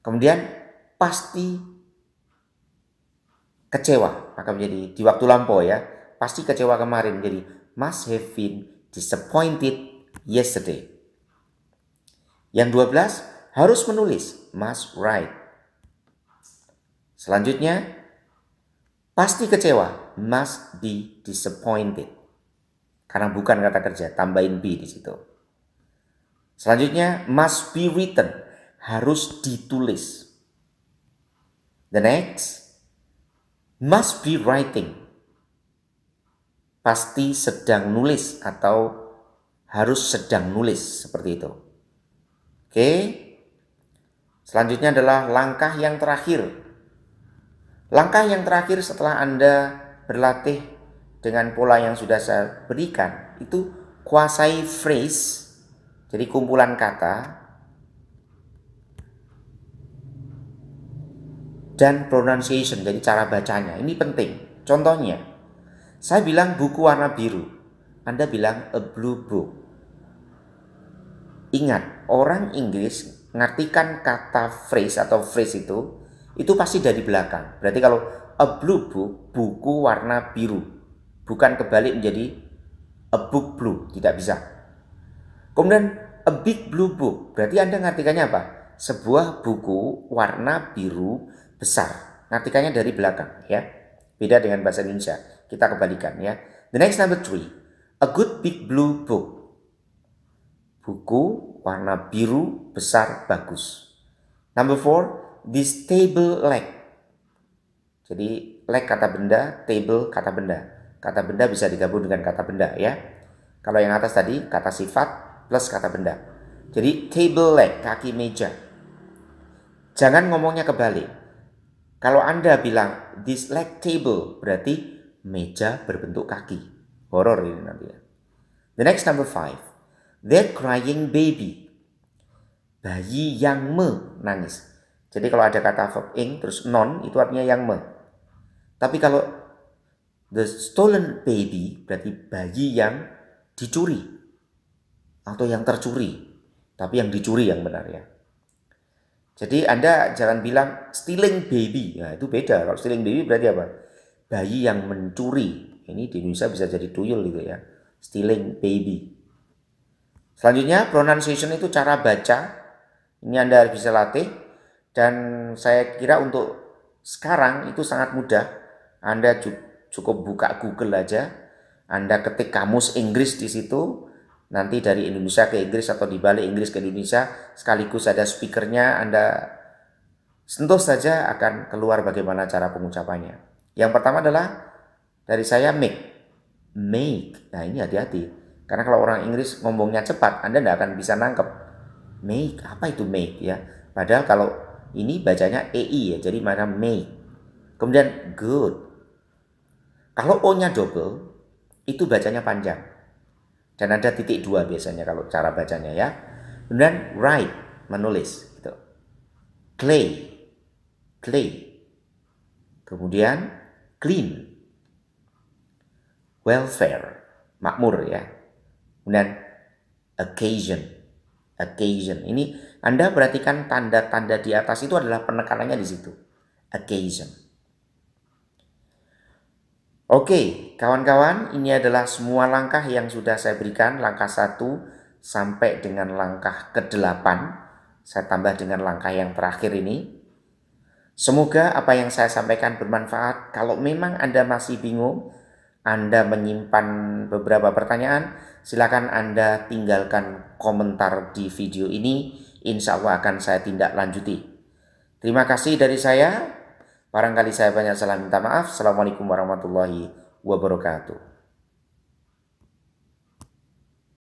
Kemudian pasti kecewa. Maka menjadi di waktu lampau ya. Pasti kecewa kemarin. Menjadi must have been disappointed yesterday. Yang 12, harus menulis, must write. Selanjutnya, pasti kecewa, must be disappointed. Karena bukan kata kerja, tambahin be di situ. Selanjutnya, must be written, harus ditulis. The next, must be writing, pasti sedang nulis atau harus sedang nulis, seperti itu. Oke. Selanjutnya adalah langkah yang terakhir. Langkah yang terakhir setelah Anda berlatih dengan pola yang sudah saya berikan, itu kuasai phrase, jadi kumpulan kata, dan pronunciation, jadi cara bacanya. Ini penting. Contohnya, saya bilang buku warna biru, Anda bilang a blue book. Ingat, orang Inggris mengartikan kata phrase atau phrase itu pasti dari belakang. Berarti kalau a blue book, buku warna biru, bukan kebalik menjadi a book blue, tidak bisa. Kemudian a big blue book, berarti Anda ngartikannya apa? Sebuah buku warna biru besar. Ngartikannya dari belakang, ya. Beda dengan bahasa Indonesia. Kita kebalikan, ya. The next number 3, a good big blue book. Buku warna biru besar bagus. Number 4, this table leg. Jadi leg kata benda, table kata benda. Kata benda bisa digabung dengan kata benda, ya. Kalau yang atas tadi kata sifat plus kata benda. Jadi table leg, kaki meja. Jangan ngomongnya kebalik. Kalau Anda bilang this leg table, berarti meja berbentuk kaki. Horor ini nanti, ya. The next number 5, that crying baby. Bayi yang menangis. Jadi kalau ada kata verb ing terus non, itu artinya yang me. Tapi kalau the stolen baby, berarti bayi yang dicuri atau yang tercuri, tapi yang dicuri yang benar, ya. Jadi Anda jangan bilang stealing baby. Nah, itu beda. Kalau stealing baby berarti apa? Bayi yang mencuri. Ini di Indonesia bisa jadi tuyul gitu, ya. Stealing baby. Selanjutnya pronunciation itu cara baca. Ini Anda bisa latih. Dan saya kira untuk sekarang itu sangat mudah. Anda cukup buka Google aja. Anda ketik kamus Inggris di situ. Nanti dari Indonesia ke Inggris atau dibalik Inggris ke Indonesia, sekaligus ada speakernya, Anda sentuh saja akan keluar bagaimana cara pengucapannya. Yang pertama adalah dari saya make. Nah ini hati-hati, karena kalau orang Inggris ngomongnya cepat, Anda tidak akan bisa nangkep. Make, apa itu make, ya? Padahal kalau ini bacanya EI, ya, jadi mana make. Kemudian good. Kalau O-nya double, itu bacanya panjang. Dan ada titik 2 biasanya kalau cara bacanya, ya. Kemudian write, menulis gitu. Clay. Kemudian clean. Welfare, makmur, ya. Kemudian occasion. Ini Anda perhatikan tanda-tanda di atas itu adalah penekanannya di situ. Occasion. Oke, kawan-kawan, ini adalah semua langkah yang sudah saya berikan, langkah 1 sampai dengan langkah ke-8. Saya tambah dengan langkah yang terakhir ini. Semoga apa yang saya sampaikan bermanfaat. Kalau memang Anda masih bingung, Anda menyimpan beberapa pertanyaan, silakan Anda tinggalkan komentar di video ini. Insya Allah akan saya tindak lanjuti. Terima kasih dari saya. Barangkali saya banyak salah, minta maaf. Assalamualaikum warahmatullahi wabarakatuh.